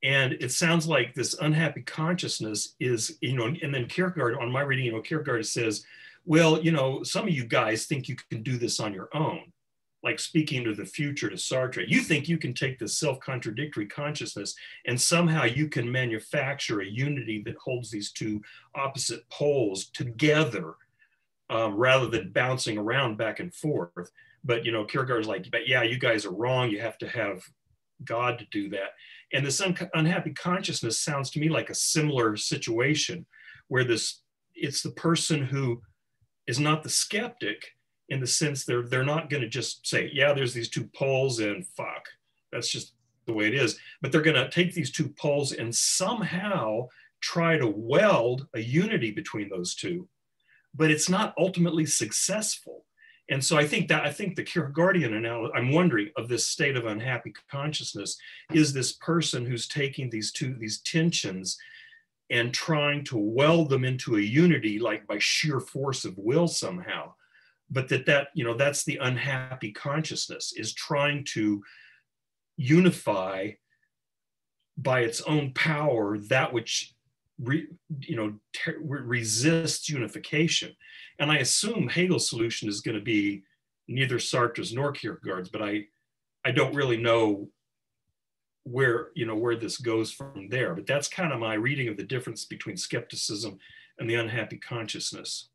And it sounds like this unhappy consciousness is, and then Kierkegaard, on my reading, Kierkegaard says, well, some of you guys think you can do this on your own, like speaking to the future to Sartre. You think you can take this self-contradictory consciousness and somehow you can manufacture a unity that holds these two opposite poles together rather than bouncing around back and forth. But, Kierkegaard's like, but yeah, you guys are wrong. You have to have God to do that. And this unhappy consciousness sounds to me like a similar situation where it's the person who is not the skeptic, in the sense they're not going to just say, yeah, there's these two poles and fuck, that's just the way it is. But they're going to take these two poles and somehow try to weld a unity between those two. But it's not ultimately successful. And so I think the Kierkegaardian analogy, I'm wondering, of this state of unhappy consciousness is this person who's taking these tensions and trying to weld them into a unity, like by sheer force of will somehow. But that's the unhappy consciousness, is trying to unify by its own power that which resists unification. And I assume Hegel's solution is going to be neither Sartre's nor Kierkegaard's, but I don't really know where this goes from there. But that's kind of my reading of the difference between skepticism and the unhappy consciousness.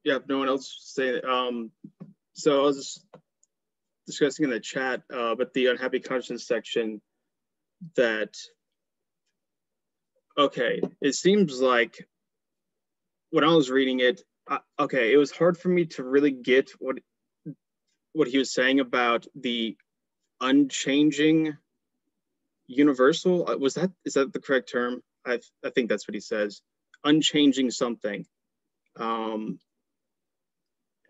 Yeah, if no one else saying it. So I was just discussing in the chat, but the unhappy conscience section that, okay, it seems like when I was reading it, okay, it was hard for me to really get what he was saying about the unchanging universal. Is that the correct term? I think that's what he says. Unchanging something.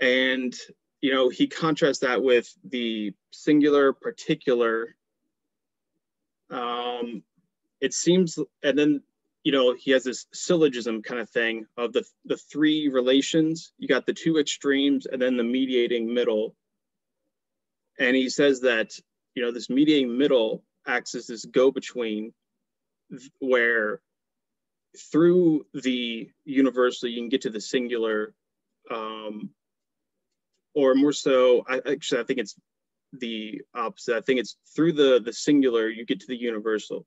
And, you know, he contrasts that with the singular particular. It seems, and then, you know, he has this syllogism kind of thing of the three relations. You got the two extremes and then the mediating middle. And he says that, you know, this mediating middle acts as this go-between where through the universal you can get to the singular, or more so, I think it's the opposite. I think it's through the singular you get to the universal.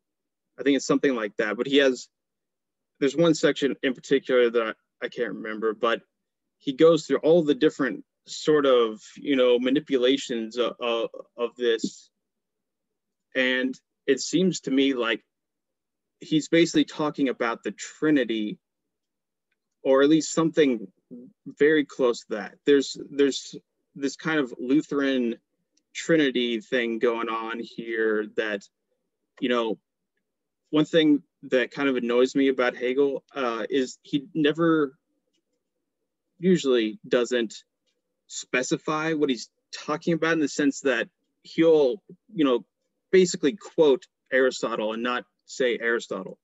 I think it's something like that. But there's one section in particular that I can't remember, but he goes through all the different sort of, you know, manipulations of this. And it seems to me like he's basically talking about the Trinity, or at least something very close to that. There's this kind of Lutheran Trinity thing going on here that, you know, one thing that kind of annoys me about Hegel is he never usually doesn't specify what he's talking about, in the sense that he'll, you know, basically quote Aristotle and not say Aristotle.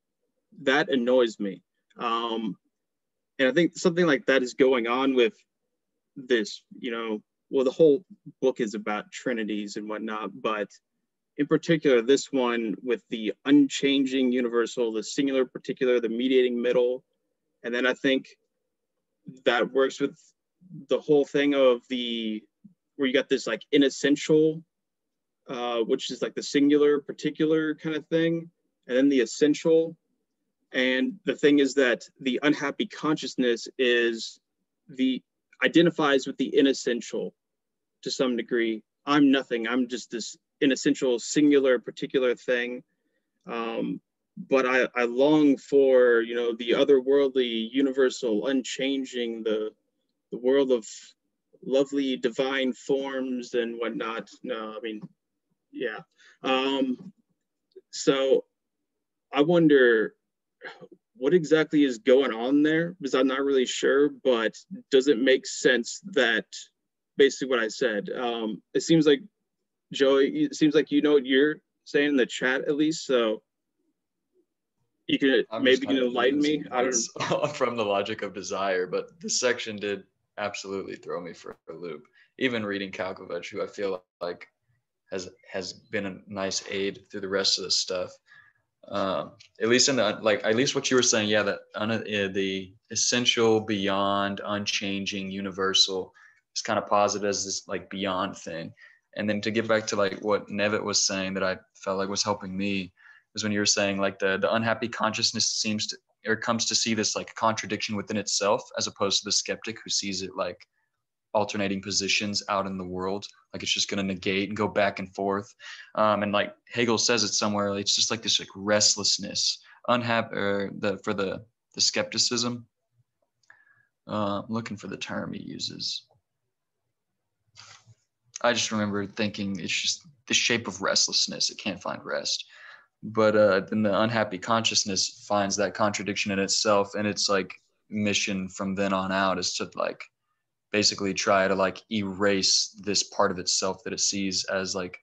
That annoys me. And I think something like that is going on with this, you know, well, the whole book is about trinities and whatnot, but in particular, this one with the unchanging universal, the singular particular, the mediating middle. And then I think that works with the whole thing of where you got this like inessential, which is like the singular particular kind of thing, and then the essential. And the thing is that the unhappy consciousness identifies with the inessential to some degree. I'm nothing, I'm just this inessential singular particular thing. But I long for, you know, the otherworldly, universal, unchanging, the world of lovely divine forms and whatnot. No, I mean, yeah. So I wonder what exactly is going on there, because I'm not really sure, but does it make sense that basically what I said? It seems like, Joey, it seems like you know what you're saying in the chat at least, so you can maybe enlighten me. I don't know. From the logic of desire, but this section did absolutely throw me for a loop. Even reading Kalkovich, who I feel like has been a nice aid through the rest of the stuff. At least in the at least what you were saying, yeah, that the essential, beyond, unchanging, universal is kind of posited as this like beyond thing. And then to get back to like what Nevitt was saying that I felt like was helping me was when you were saying like the unhappy consciousness comes to see this like contradiction within itself, as opposed to the skeptic who sees it like alternating positions out in the world, like it's just going to negate and go back and forth. And like Hegel says it somewhere, like, it's just like this like restlessness, unhappy, or for the skepticism. Looking for the term he uses. I just remember thinking it's just the shape of restlessness. It can't find rest. But then the unhappy consciousness finds that contradiction in itself, and its like mission from then on out is to like basically try to like erase this part of itself that it sees as like,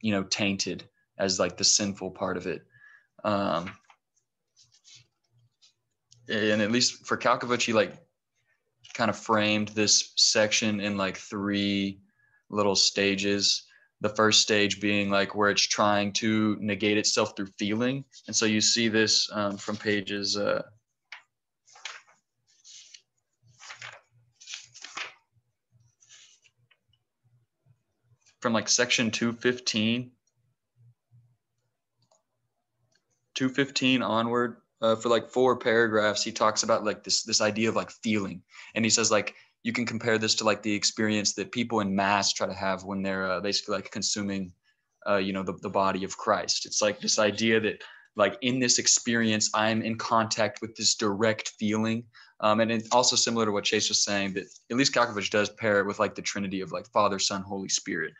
you know, tainted, as like the sinful part of it. And at least for Kalkovich, he like kind of framed this section in like 3 little stages. The first stage being like where it's trying to negate itself through feeling. And so you see this from pages from like section 215 onward. For like 4 paragraphs, he talks about like this idea of like feeling. And he says like, you can compare this to like the experience that people in mass try to have when they're basically like consuming, you know, the body of Christ. It's like this idea that like in this experience, I'm in contact with this direct feeling And it's also similar to what Chase was saying, that at least Kalkovich does pair it with like the Trinity of like Father, Son, Holy Spirit.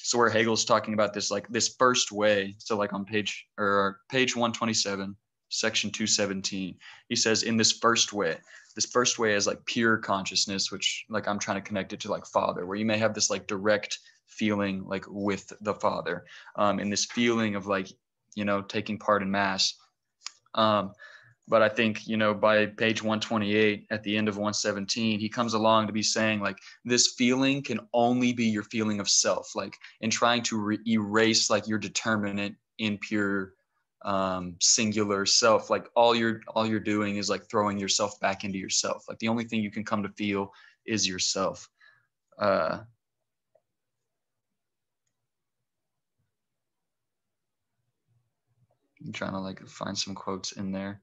So where Hegel's talking about this, like this first way, so like on page 127, section 217, he says in this first way is like pure consciousness, which like I'm trying to connect it to like Father, where you may have this like direct feeling like with the Father, and this feeling of like, taking part in Mass. But I think, by page 128 at the end of 117, he comes along to be saying like this feeling can only be your feeling of self, like in trying to erase like your determinate in pure singular self. Like all you're doing is like throwing yourself back into yourself. Like the only thing you can come to feel is yourself. I'm trying to like find some quotes in there.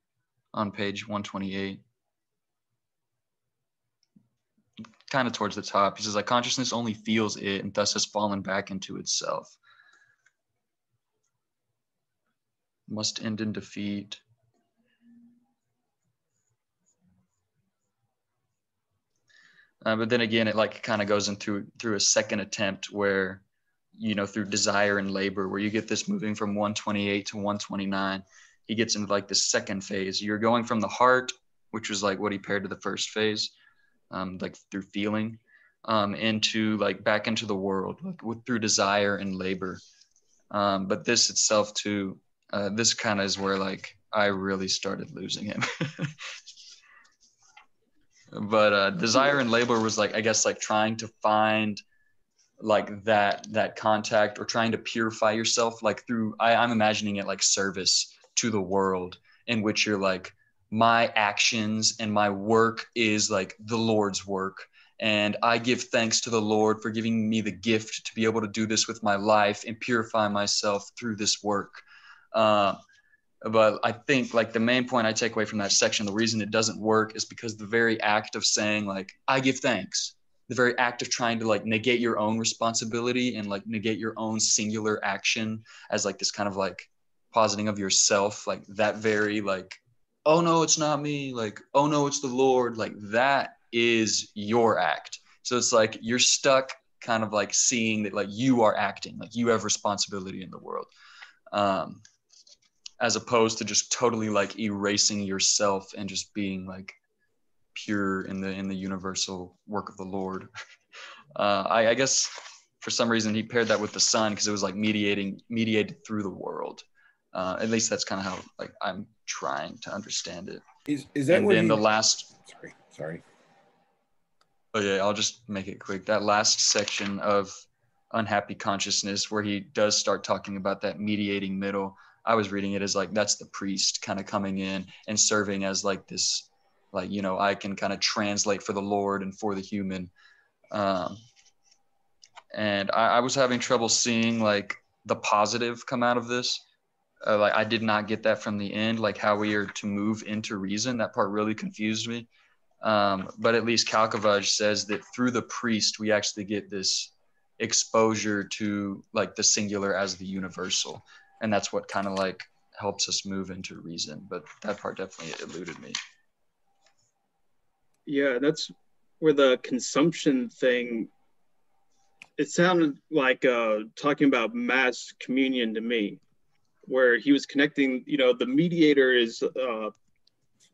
On page 128, kind of towards the top, he says like consciousness only feels it and thus has fallen back into itself. Must end in defeat. But then again, it like kind of goes in through a second attempt where, through desire and labor, where you get this moving from 128 to 129. He gets into like the second phase. You're going from the heart, which was like what he paired to the first phase, like through feeling, into like back into the world, like through desire and labor. But this itself too, this kind of is where like I really started losing him. But desire and labor was like, I guess, like trying to find like that contact, or trying to purify yourself, like through, I'm imagining it like service to the world, in which you're like, my actions and my work is like the Lord's work. And I give thanks to the Lord for giving me the gift to be able to do this with my life and purify myself through this work. But I think like the main point I take away from that section, the reason it doesn't work is because the very act of saying like, I give thanks, the very act of trying to like negate your own responsibility and like negate your own singular action as like this kind of like positing of yourself, like that very like, oh no, it's not me, like, oh no, it's the Lord, like that is your act. So it's like you're stuck kind of like seeing that like you are acting, like you have responsibility in the world. As opposed to just totally like erasing yourself and just being like pure in the universal work of the Lord. I guess for some reason he paired that with the Son because it was like mediated through the world. At least that's kind of how like I'm trying to understand it. Is that and what then he... the last? Sorry. Oh yeah, I'll just make it quick. That last section of Unhappy Consciousness, where he does start talking about that mediating middle. I was reading it as like that's the priest kind of coming in and serving as like this, like, I can kind of translate for the Lord and for the human. And I was having trouble seeing like the positive come out of this. Like I did not get that from the end, like how we are to move into reason. That part really confused me. But at least Kalkovich says that through the priest, we actually get this exposure to like the singular as the universal. And that's what kind of like helps us move into reason. But that part definitely eluded me. Yeah, that's where the consumption thing, it sounded like talking about mass communion to me, where he was connecting, the mediator is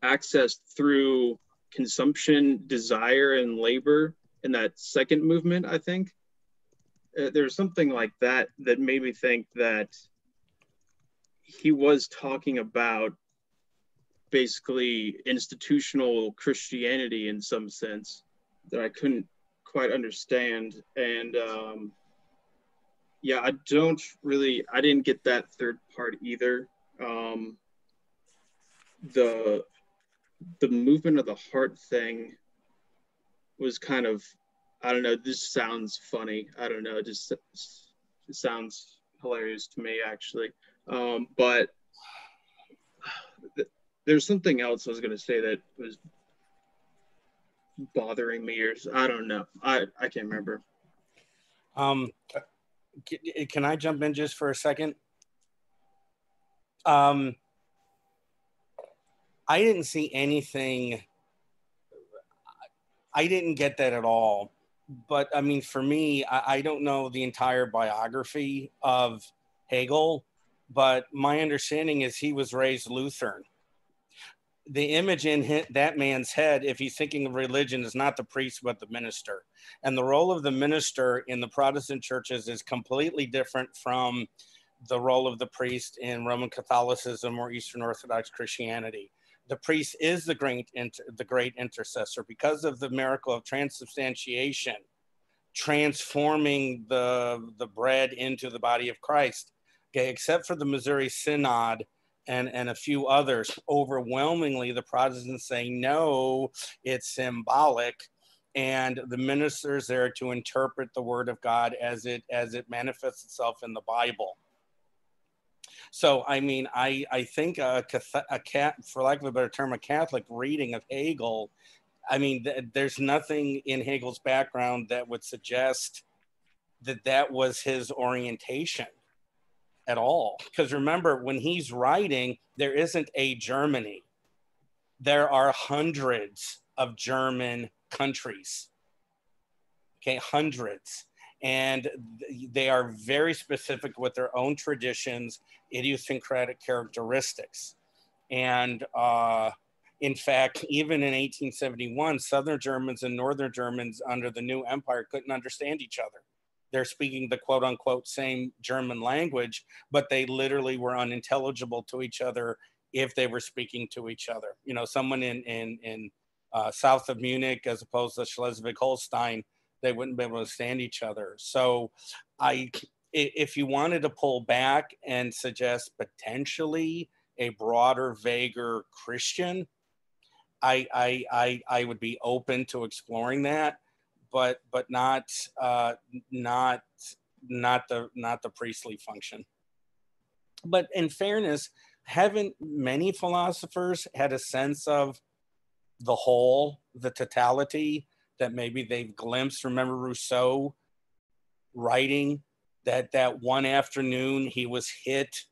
accessed through consumption, desire, and labor in that second movement, I think. There's something like that that made me think that he was talking about basically institutional Christianity in some sense that I couldn't quite understand. And yeah, I didn't get that third part either. The movement of the heart thing was kind of, I don't know, this sounds funny. I don't know, it sounds hilarious to me actually. But there's something else I was going to say that was bothering me, or I don't know. I can't remember. Can I jump in just for a second? I didn't see anything I didn't get that at all. But I mean, for me, I don't know the entire biography of Hegel, but my understanding is he was raised Lutheran. The image in that man's head, if he's thinking of religion, is not the priest, but the minister. And the role of the minister in the Protestant churches is completely different from the role of the priest in Roman Catholicism or Eastern Orthodox Christianity. The priest is the great intercessor because of the miracle of transubstantiation, transforming the bread into the body of Christ. Okay, except for the Missouri Synod and a few others, overwhelmingly the Protestants say no, it's symbolic, and the minister's there to interpret the Word of God as it manifests itself in the Bible. So, I mean, I think for lack of a better term, a Catholic reading of Hegel, I mean, there's nothing in Hegel's background that would suggest that that was his orientation at all. Because remember, when he's writing, there isn't a Germany. There are hundreds of German countries. Okay, hundreds. And they are very specific with their own traditions, idiosyncratic characteristics. And in fact, even in 1871, Southern Germans and Northern Germans under the new empire couldn't understand each other. They're speaking the quote unquote same German language, but they literally were unintelligible to each other if they were speaking to each other. You know, someone in south of Munich as opposed to Schleswig-Holstein, they wouldn't be able to stand each other. So if you wanted to pull back and suggest potentially a broader, vaguer Christian, I would be open to exploring that, but not the priestly function. But in fairness, haven't many philosophers had a sense of the whole, the totality, that maybe they've glimpsed? Remember Rousseau writing that one afternoon he was hit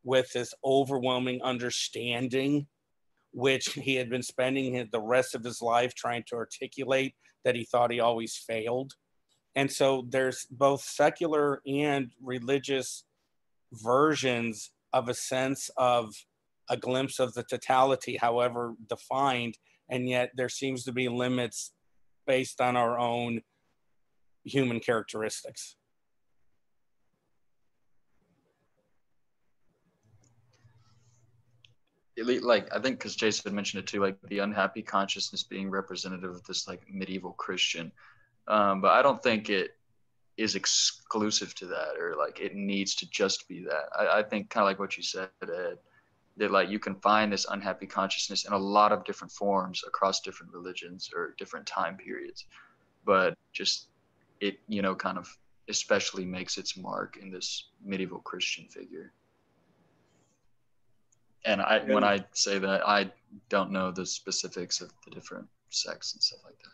with this overwhelming understanding, which he had been spending the rest of his life trying to articulate, that he thought he always failed. And so there's both secular and religious versions of a sense of a glimpse of the totality, however defined, and yet there seems to be limits based on our own human characteristics. Like, I think because Jason mentioned it too, like the unhappy consciousness being representative of this like medieval Christian, but I don't think it is exclusive to that, or like it needs to just be that. I think kind of like what you said, Ed, that like you can find this unhappy consciousness in a lot of different forms across different religions or different time periods, but just it, you know, kind of especially makes its mark in this medieval Christian figure. And when I say that, I don't know the specifics of the different sects and stuff like that.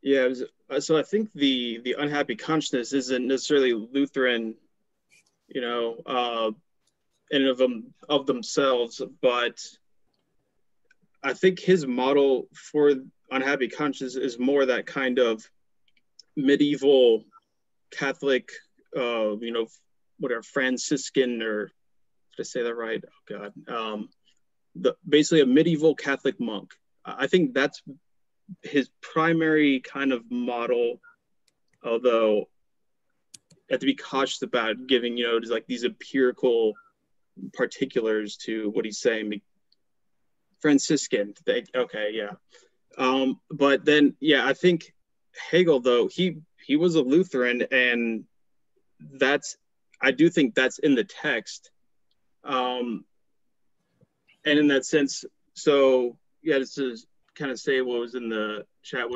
Yeah, so I think the unhappy consciousness isn't necessarily Lutheran, you know, in of themselves, but I think his model for unhappy consciousness is more that kind of medieval Catholic, you know, whatever, Franciscan, or did I say that right? Oh God, basically a medieval Catholic monk. I think that's his primary kind of model, although I have to be cautious about giving, you know, just like these empirical particulars to what he's saying. Franciscan, okay, yeah. But then, yeah, I think Hegel, though, he was a Lutheran, and I do think that's in the text. And in that sense, so yeah, just to kind of say what was in the chat,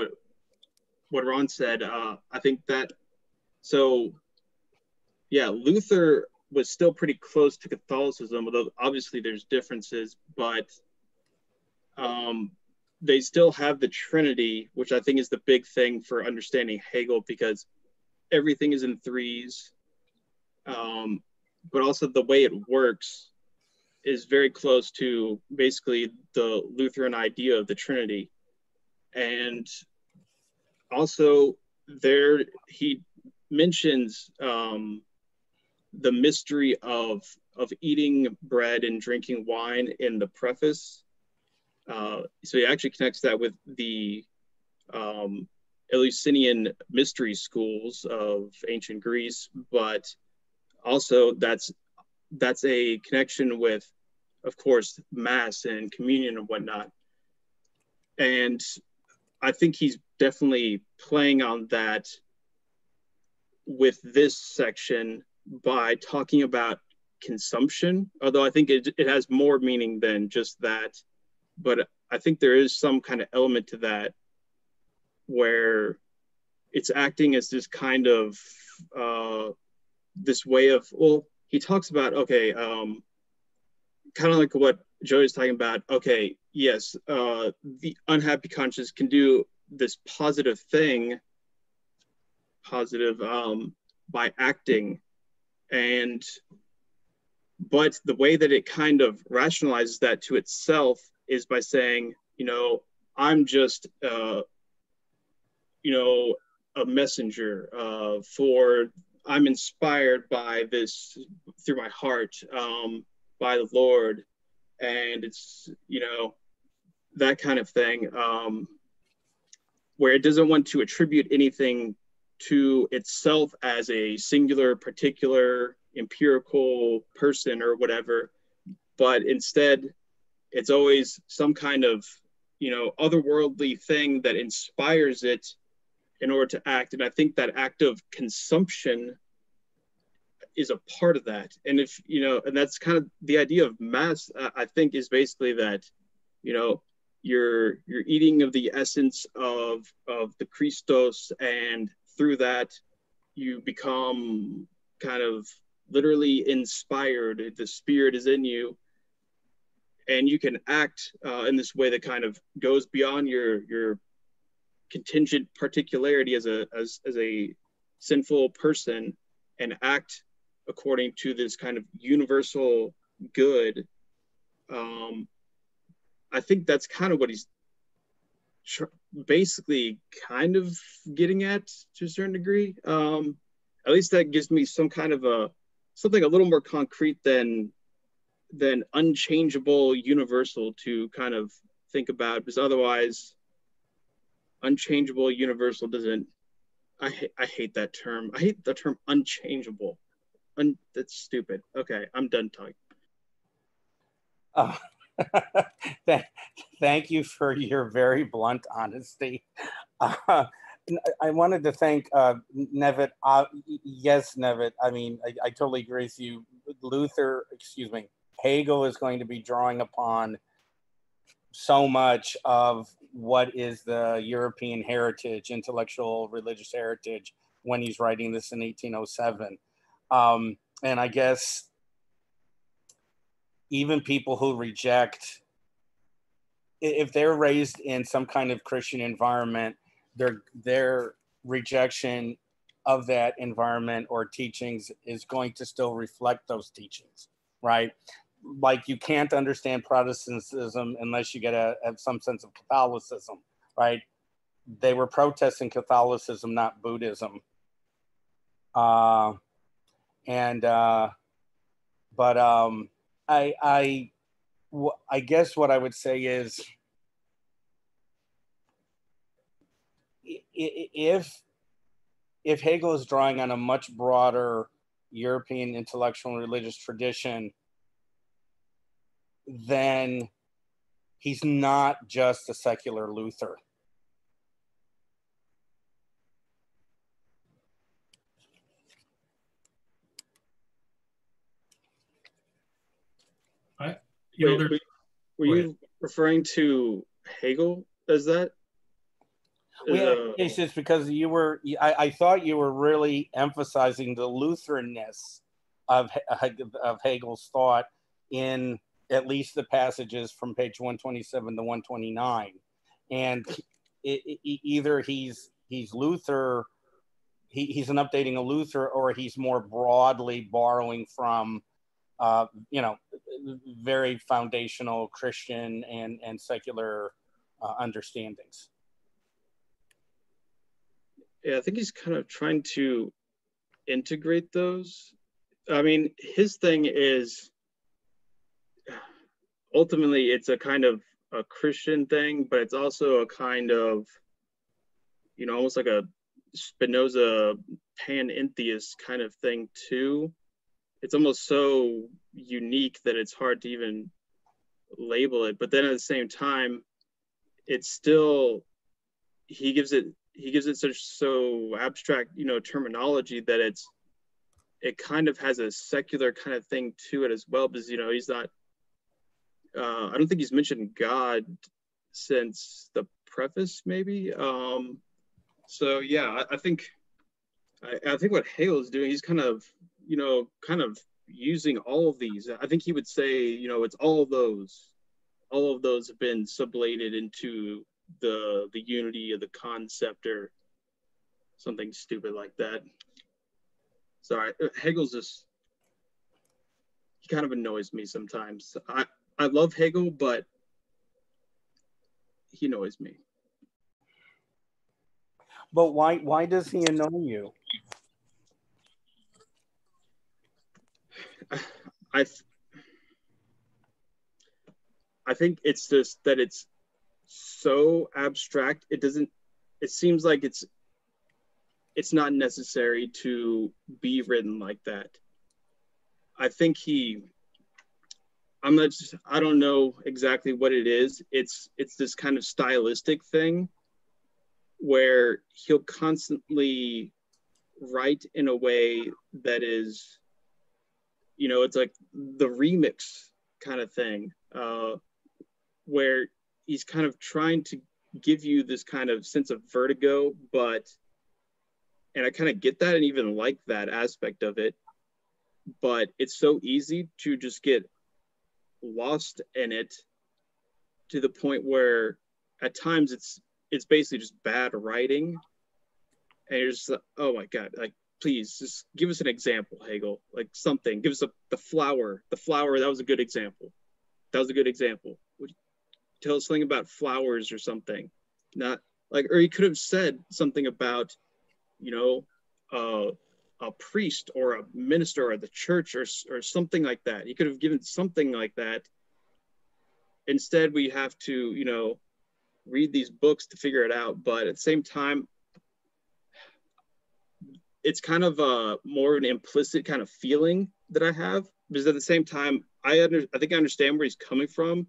what Ron said, I think that, so yeah, Luther was still pretty close to Catholicism, although obviously there's differences, but they still have the Trinity, which I think is the big thing for understanding Hegel, because everything is in threes, but also the way it works is very close to basically the Lutheran idea of the Trinity. And also there he mentions the mystery of eating bread and drinking wine in the preface. So he actually connects that with the Eleusinian mystery schools of ancient Greece, but also that's a connection with, of course, Mass and communion and whatnot. And I think he's definitely playing on that with this section by talking about consumption, although I think it has more meaning than just that. But I think there is some kind of element to that where it's acting as this kind of this way of, well, he talks about, okay, kind of like what Joey's talking about. Okay, yes, the unhappy conscience can do this positive thing, by acting, but the way that it kind of rationalizes that to itself is by saying, I'm just, a messenger I'm inspired by this through my heart, by the Lord. And it's, that kind of thing, where it doesn't want to attribute anything to itself as a singular, particular, empirical person or whatever, but instead it's always some kind of, otherworldly thing that inspires it in order to act. And I think that act of consumption is a part of that. And if, and that's kind of the idea of Mass, I think, is basically that, you're eating of the essence of the Christos, and through that you become kind of literally inspired. The Spirit is in you, and you can act in this way that kind of goes beyond your contingent particularity as a sinful person, and act according to this kind of universal good. I think that's kind of what he's basically kind of getting at to a certain degree. At least that gives me some kind of something a little more concrete than unchangeable universal to kind of think about, because otherwise unchangeable universal doesn't, I hate that term. I hate the term unchangeable. That's stupid. Okay, I'm done talking. Thank you for your very blunt honesty. I wanted to thank Nevitt. Yes, Nevitt, I mean, I totally agree with you. Hegel is going to be drawing upon so much of what is the European heritage, intellectual, religious heritage, when he's writing this in 1807. And I guess even people who reject, if they're raised in some kind of Christian environment, their rejection of that environment or teachings is going to still reflect those teachings, right? Like, you can't understand Protestantism unless you have some sense of Catholicism, right? They were protesting Catholicism, not Buddhism. I guess what I would say is, if Hegel is drawing on a much broader European intellectual and religious tradition, then he's not just a secular Luther. Were you referring to Hegel as that? It's just because I thought you were really emphasizing the Lutheran-ness of Hegel's thought in at least the passages from page 127 to 129. And either he's Luther, he's an updating of Luther, or he's more broadly borrowing from very foundational Christian and secular understandings. I think he's kind of trying to integrate those. I mean, his thing is ultimately it's a kind of a Christian thing, but it's also a kind of, you know, almost like a Spinoza panentheist kind of thing too. It's almost so unique that it's hard to even label it. But then at the same time, it's still, he gives it such so abstract, you know, terminology that it kind of has a secular kind of thing to it as well, because, you know, he's not, I don't think he's mentioned God since the preface, maybe. So yeah, I think what Hegel is doing, he's kind of, you know, kind of using all of these. I think he would say, you know, it's all of those have been sublated into the unity of the concept or something stupid like that. Sorry, Hegel's just, he kind of annoys me sometimes. I love Hegel, but he annoys me. But why does he annoy you? I think it's just that it's so abstract. It seems like it's not necessary to be written like that. I think I don't know exactly what it is. It's this kind of stylistic thing where he'll constantly write in a way that is, you know, it's like the remix kind of thing, where he's kind of trying to give you this kind of sense of vertigo, and I kind of get that and even like that aspect of it, but it's so easy to just get lost in it to the point where at times it's basically just bad writing, and you're just like, oh my God, like, please just give us an example, Hegel, like something. Give us the flower. The flower, that was a good example. Would you tell us something about flowers or something? Not like, or he could have said something about, you know, a priest or a minister or the church or something like that. He could have given something like that. Instead, we have to, you know, read these books to figure it out. But at the same time, it's kind of more an implicit kind of feeling that I have, because at the same time, I think I understand where he's coming from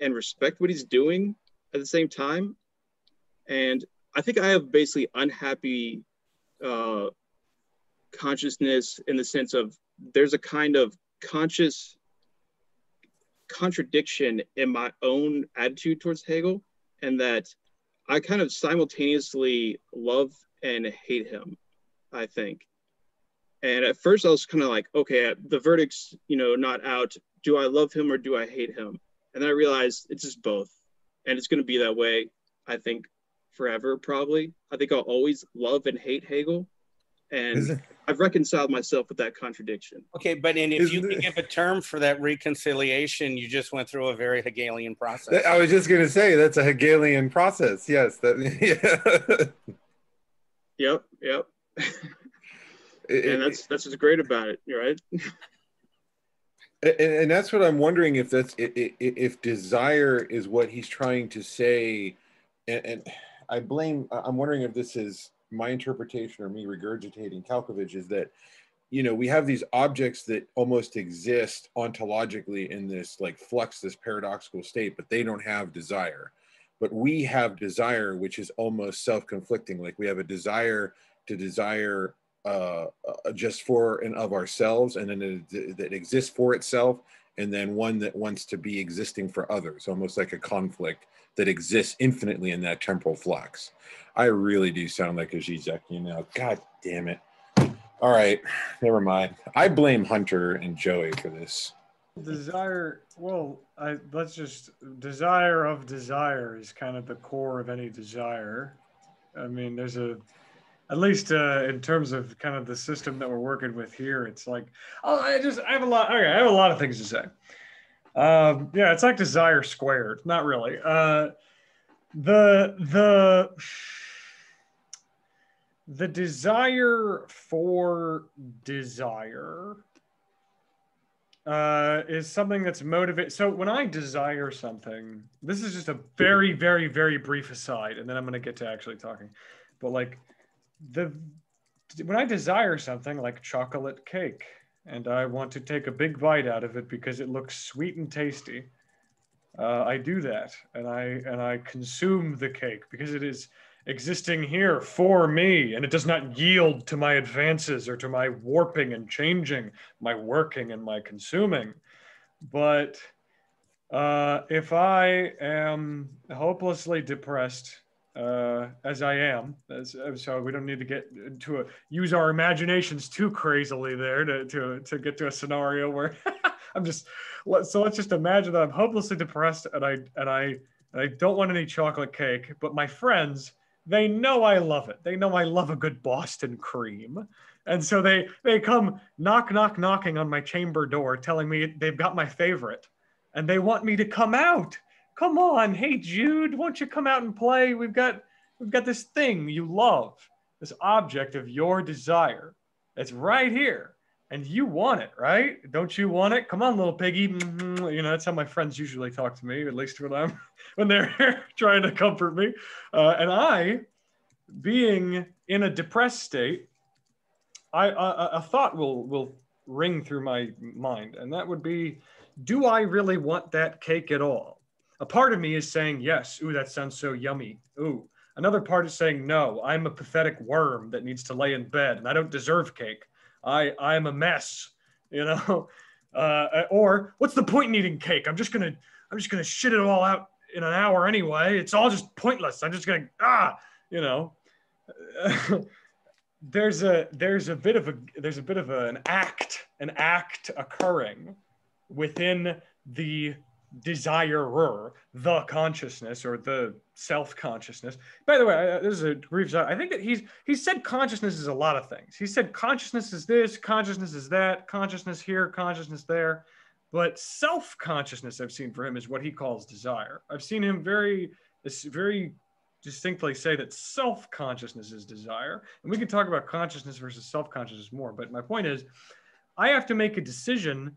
and respect what he's doing at the same time. And I think I have basically unhappy consciousness in the sense of there's a kind of conscious contradiction in my own attitude towards Hegel, and that I kind of simultaneously love and hate him, I think. And at first I was kind of like, okay, the verdict's, you know, not out. Do I love him or do I hate him? And then I realized it's just both. And it's going to be that way, I think, forever, probably. I think I'll always love and hate Hegel. And I've reconciled myself with that contradiction. Okay, but if you could give a term for that reconciliation, you just went through a very Hegelian process. I was just going to say that's a Hegelian process. Yes. Yeah. Yep. And that's what's great about it, right? And that's what I'm wondering, if desire is what he's trying to say, and I'm wondering if this is my interpretation or me regurgitating Kalkovich, is that, you know, we have these objects that almost exist ontologically in this like flux, this paradoxical state, but they don't have desire. But we have desire, which is almost self-conflicting. Like we have a desire to desire just for and of ourselves, and then that exists for itself, and then one that wants to be existing for others, almost like a conflict that exists infinitely in that temporal flux. I really do sound like a Zizek, you know. God damn it. All right, never mind. I blame Hunter and Joey for this. Desire, well, desire of desire is kind of the core of any desire. I mean, there's at least in terms of kind of the system that we're working with here, it's like, I have a lot of things to say. Yeah, it's like desire squared. Not really. the desire for desire is something that's motivated. So when I desire something, this is just a very, very, very brief aside, and then I'm going to get to actually talking. But like when I desire something like chocolate cake, and I want to take a big bite out of it because it looks sweet and tasty, I do that, and I consume the cake because it is existing here for me, and it does not yield to my advances or to my warping and changing, my working and my consuming. But if I am hopelessly depressed, as I am, so we don't need to get into use our imaginations too crazily there to get to a scenario where so let's just imagine that I'm hopelessly depressed and I don't want any chocolate cake, but my friends, they know I love it. They know I love a good Boston cream. And so they come knocking on my chamber door telling me they've got my favorite and they want me to come out. Come on, hey Jude, won't you come out and play? We've got this thing you love, this object of your desire. It's right here. And you want it, right? Don't you want it? Come on, little piggy. You know, that's how my friends usually talk to me, at least when they're trying to comfort me. And I, being in a depressed state, a thought will ring through my mind, and that would be, do I really want that cake at all? A part of me is saying, yes, ooh, that sounds so yummy. Ooh. Another part is saying, no, I'm a pathetic worm that needs to lay in bed, and I don't deserve cake. I'm a mess, you know? Or what's the point in eating cake? I'm just gonna shit it all out in an hour anyway. It's all just pointless. I'm just gonna, you know. There's a bit of an act occurring within the desirer, the consciousness or the self-consciousness. By the way, this is a brief aside. I think that he said consciousness is a lot of things. He said consciousness is this, consciousness is that, consciousness here, consciousness there. But self-consciousness I've seen for him is what he calls desire. I've seen him very distinctly say that self-consciousness is desire. And we can talk about consciousness versus self-consciousness more. But my point is, I have to make a decision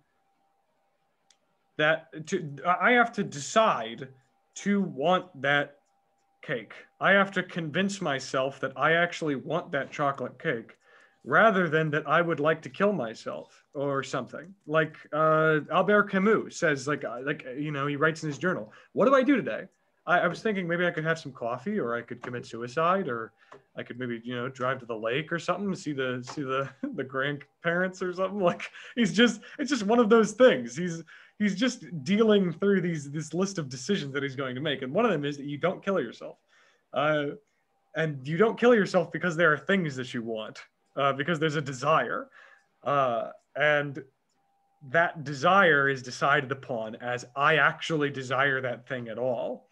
I have to decide to want that cake. I have to convince myself that I actually want that chocolate cake rather than that I would like to kill myself or something. Like Albert Camus says, like you know, he writes in his journal, what do I do today? I was thinking maybe I could have some coffee, or I could commit suicide, or I could maybe, you know, drive to the lake or something, see the grandparents or something. Like it's just one of those things. He's just dealing through this list of decisions that he's going to make. And one of them is that you don't kill yourself. And you don't kill yourself because there are things that you want, because there's a desire. And that desire is decided upon as I actually desire that thing at all.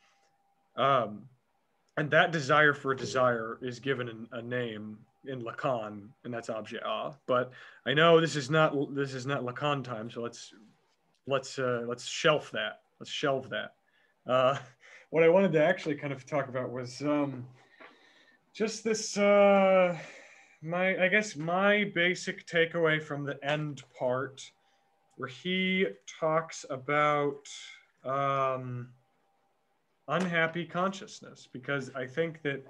And that desire for a desire is given a name in Lacan, and that's objet A. But I know this is not Lacan time, so let's shelf that. Let's shelve that. What I wanted to actually kind of talk about was just this. I guess my basic takeaway from the end part, where he talks about unhappy consciousness, because I think that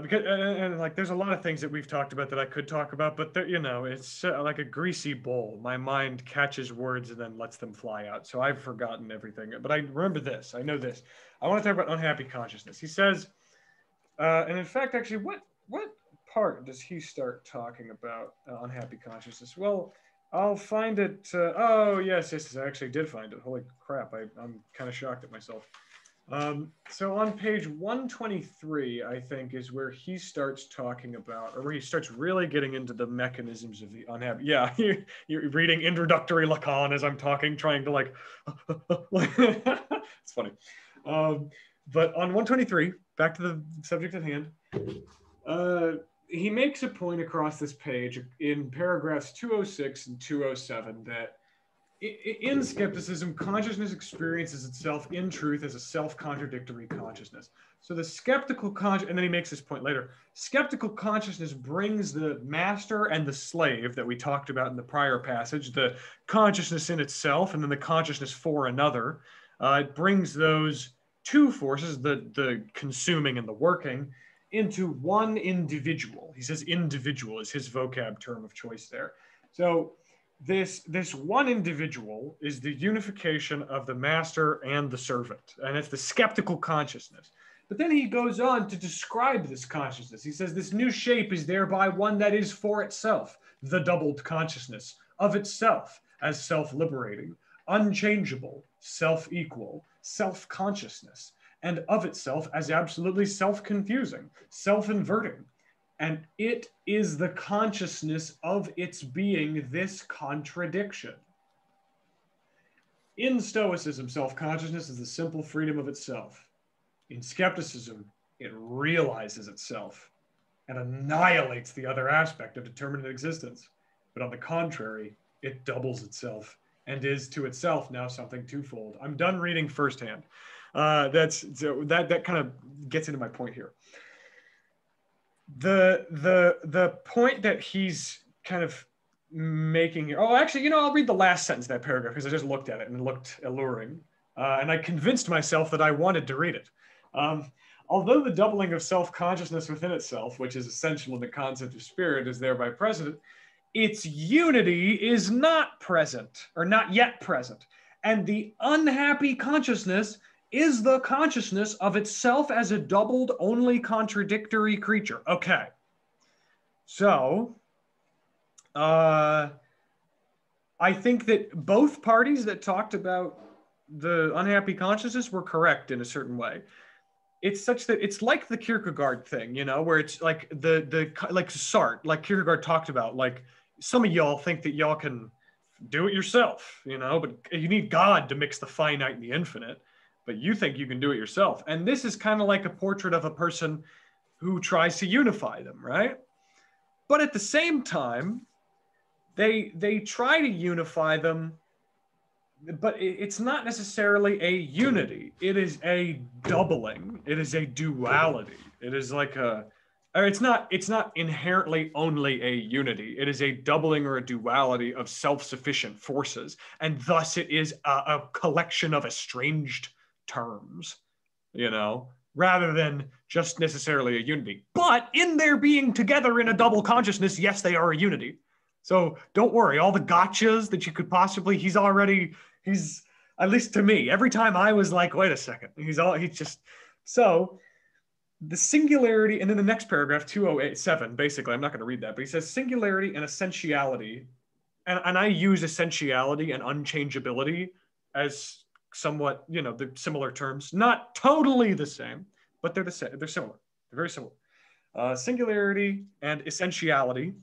because like there's a lot of things that we've talked about that I could talk about, but you know, it's like a greasy bowl. My mind catches words and then lets them fly out. So I've forgotten everything, but I remember this. I know this. I want to talk about unhappy consciousness. He says, and in fact, actually, what part does he start talking about unhappy consciousness? Well, I'll find it. Oh, yes, I actually did find it. Holy crap, I'm kind of shocked at myself. So on page 123, I think, is where he starts talking about, or where he starts really getting into the mechanisms of the unhappy. Yeah, you're reading introductory Lacan as I'm talking, trying to like, it's funny. But on 123, back to the subject at hand, he makes a point across this page in paragraphs 206 and 207 that in skepticism, consciousness experiences itself in truth as a self-contradictory consciousness. So the skeptical and then he makes this point later, skeptical consciousness brings the master and the slave that we talked about in the prior passage, the consciousness in itself and then the consciousness for another. It brings those two forces, the consuming and the working, into one individual. He says individual is his vocab term of choice there. So this one individual is the unification of the master and the servant, and it's the skeptical consciousness. But then he goes on to describe this consciousness. He says this new shape is thereby one that is for itself, the doubled consciousness of itself as self-liberating, unchangeable, self-equal, self-consciousness, and of itself as absolutely self-confusing, self-inverting. And it is the consciousness of its being this contradiction. In Stoicism, self-consciousness is the simple freedom of itself. In skepticism, it realizes itself and annihilates the other aspect of determinate existence. But on the contrary, it doubles itself and is to itself now something twofold. I'm done reading firsthand. That kind of gets into my point here. The point that he's kind of making here. Oh, actually, I'll read the last sentence of that paragraph because I just looked at it and it looked alluring. And I convinced myself that I wanted to read it. Although the doubling of self-consciousness within itself, which is essential in the concept of spirit, is thereby present, its unity is not present, or not yet present. And the unhappy consciousness is the consciousness of itself as a doubled, only contradictory creature. Okay. So, I think that both parties that talked about the unhappy consciousness were correct in a certain way. It's such that it's like the Kierkegaard thing, where it's like like Sartre, like Kierkegaard talked about, like some of y'all think that y'all can do it yourself, but you need God to mix the finite and the infinite, but you think you can do it yourself. And this is kind of like a portrait of a person who tries to unify them, right? But at the same time, they try to unify them, but it's not necessarily a unity. It is a doubling. It is a duality. It is like it's not inherently only a unity. It is a doubling or a duality of self-sufficient forces. And thus it is a collection of estranged terms, rather than just necessarily a unity. But in their being together in a double consciousness, yes, they are a unity. So don't worry, all the gotchas that you could possibly, he's at least to me, every time I was like, wait a second, so the singularity, and then the next paragraph, 207, basically, I'm not going to read that, but he says singularity and essentiality, and I use essentiality and unchangeability as somewhat, the similar terms, not totally the same, but they're the same, they're similar, they're very similar. Singularity and essentiality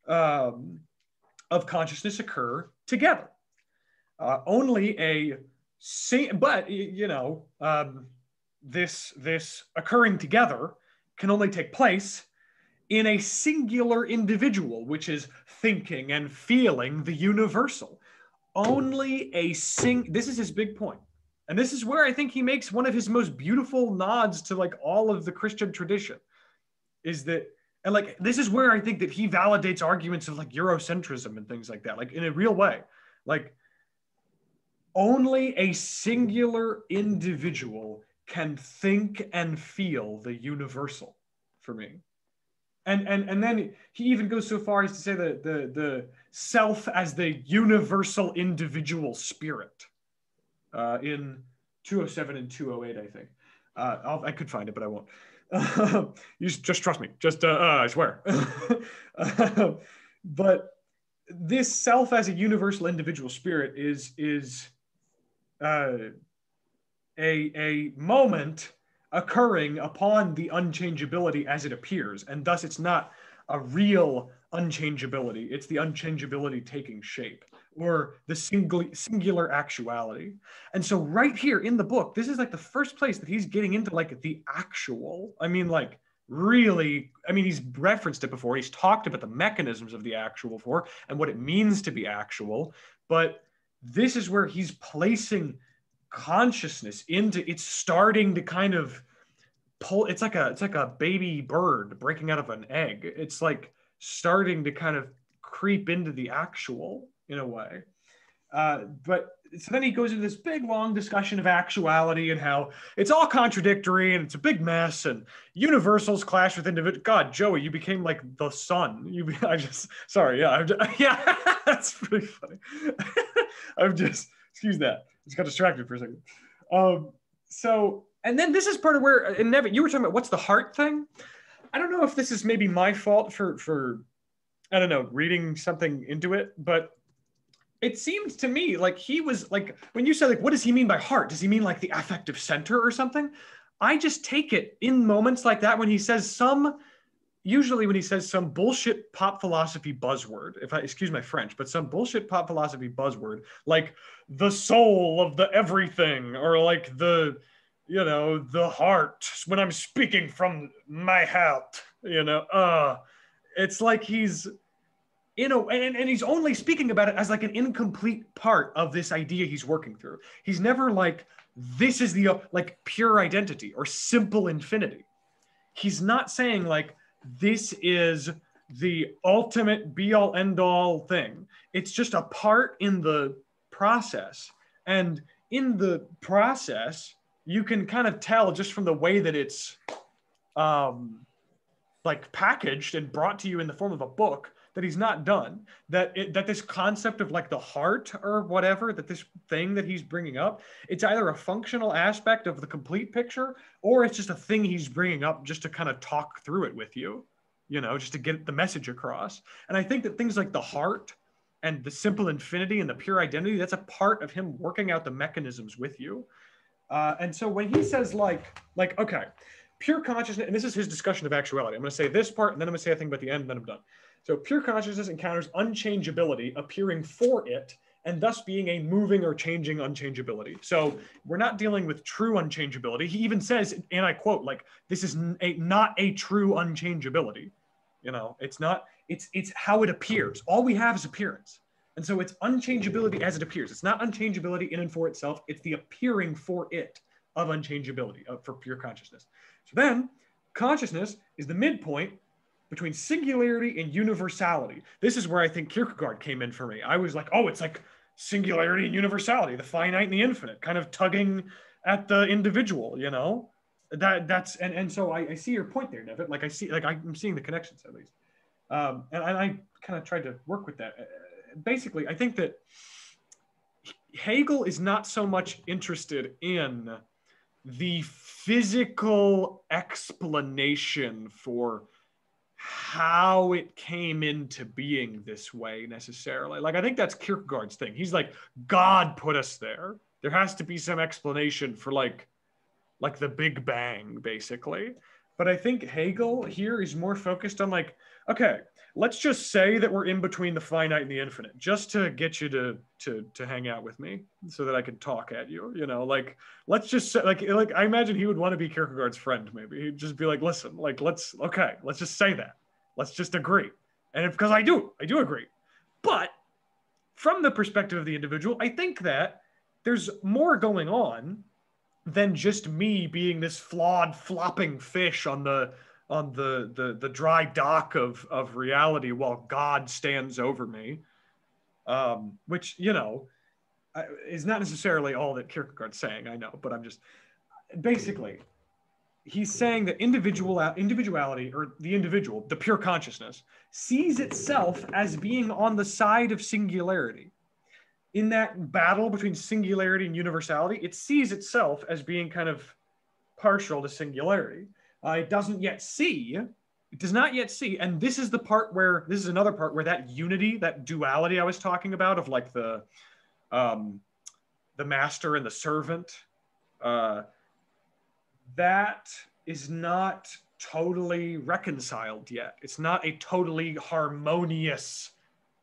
of consciousness occur together. This occurring together can only take place in a singular individual, which is thinking and feeling the universal. This is his big point. And this is where I think he makes one of his most beautiful nods to like all of the Christian tradition, is that, and like, this is where I think that he validates arguments of like Eurocentrism and things like that, like in a real way. Like, only a singular individual can think and feel the universal for me. And then he even goes so far as to say that the self as the universal individual spirit in 207 and 208, I think. I could find it, but I won't. You just trust me. I swear. But this self as a universal individual spirit is a moment occurring upon the unchangeability as it appears, and thus it's not a real unchangeability. It's the unchangeability taking shape, or the singular actuality. And so right here in the book, this is like the first place that he's getting into like the actual. I mean, like really, he's referenced it before. He's talked about the mechanisms of the actual before and what it means to be actual, but this is where he's placing consciousness into, it's starting to kind of pull, it's like a baby bird breaking out of an egg. It's like starting to kind of creep into the actual in a way. But so then he goes into this big long discussion of actuality and how it's all contradictory and it's a big mess and universals clash with individual. God, Joey, you became like the sun. Sorry, yeah, yeah, that's pretty funny. Excuse that. Just got distracted for a second. So, and then this is part of where, and Nevin, you were talking about what's the heart thing. I don't know if this is maybe my fault for I don't know, reading something into it, but it seems to me like he was like, when you said like, what does he mean by heart? Does he mean like the affective center or something? I just take it in moments like that when he says usually when he says some bullshit pop philosophy buzzword, if I excuse my French, but some bullshit pop philosophy buzzword, like the soul of the everything, or like the heart, when I'm speaking from my heart, it's like he's, and he's only speaking about it as like an incomplete part of this idea he's working through. He's never like, this is the like pure identity or simple infinity. He's not saying like, this is the ultimate be all end all thing. It's just a part in the process. And in the process, you can kind of tell just from the way that it's like packaged and brought to you in the form of a book, that he's not done, that this concept of like the heart or whatever, that this thing that he's bringing up, it's either a functional aspect of the complete picture, or it's just a thing he's bringing up just to kind of talk through it with you, just to get the message across. And I think that things like the heart and the simple infinity and the pure identity, that's a part of him working out the mechanisms with you. And so when he says like, okay, pure consciousness, and this is his discussion of actuality. I'm going to say this part, and then I'm going to say a thing about the end, and then I'm done. So pure consciousness encounters unchangeability appearing for it, and thus being a moving or changing unchangeability. So we're not dealing with true unchangeability. He even says, and I quote, like, this is not a true unchangeability. It's not, it's how it appears. All we have is appearance. And so it's unchangeability as it appears. It's not unchangeability in and for itself. It's the appearing for it of unchangeability for pure consciousness. So then consciousness is the midpoint between singularity and universality. This is where I think Kierkegaard came in for me. I was like, oh, it's like singularity and universality, the finite and the infinite, kind of tugging at the individual, that's, and so I see your point there, Nevin. Like I'm seeing the connections at least. And I kind of tried to work with that. Basically, I think that Hegel is not so much interested in the physical explanation for how it came into being this way necessarily. Like, I think that's Kierkegaard's thing. He's like, God put us there. There has to be some explanation for like the Big Bang, basically. But I think Hegel here is more focused on like, okay, let's just say that we're in between the finite and the infinite, just to get you to hang out with me so that I could talk at you, like, let's just say, like I imagine he would want to be Kierkegaard's friend. Maybe he'd just be like, listen, like, let's just say that. Let's just agree. And because I do agree. But from the perspective of the individual, I think that there's more going on than just me being this flawed, flopping fish on the dry dock of reality while God stands over me, which, is not necessarily all that Kierkegaard's saying, I know, but I'm just, basically, he's saying that individuality, or the individual, the pure consciousness, sees itself as being on the side of singularity. In that battle between singularity and universality, it sees itself as being kind of partial to singularity. It does not yet see, and this is another part where that unity, that duality I was talking about of like the master and the servant, that is not totally reconciled yet. It's not a totally harmonious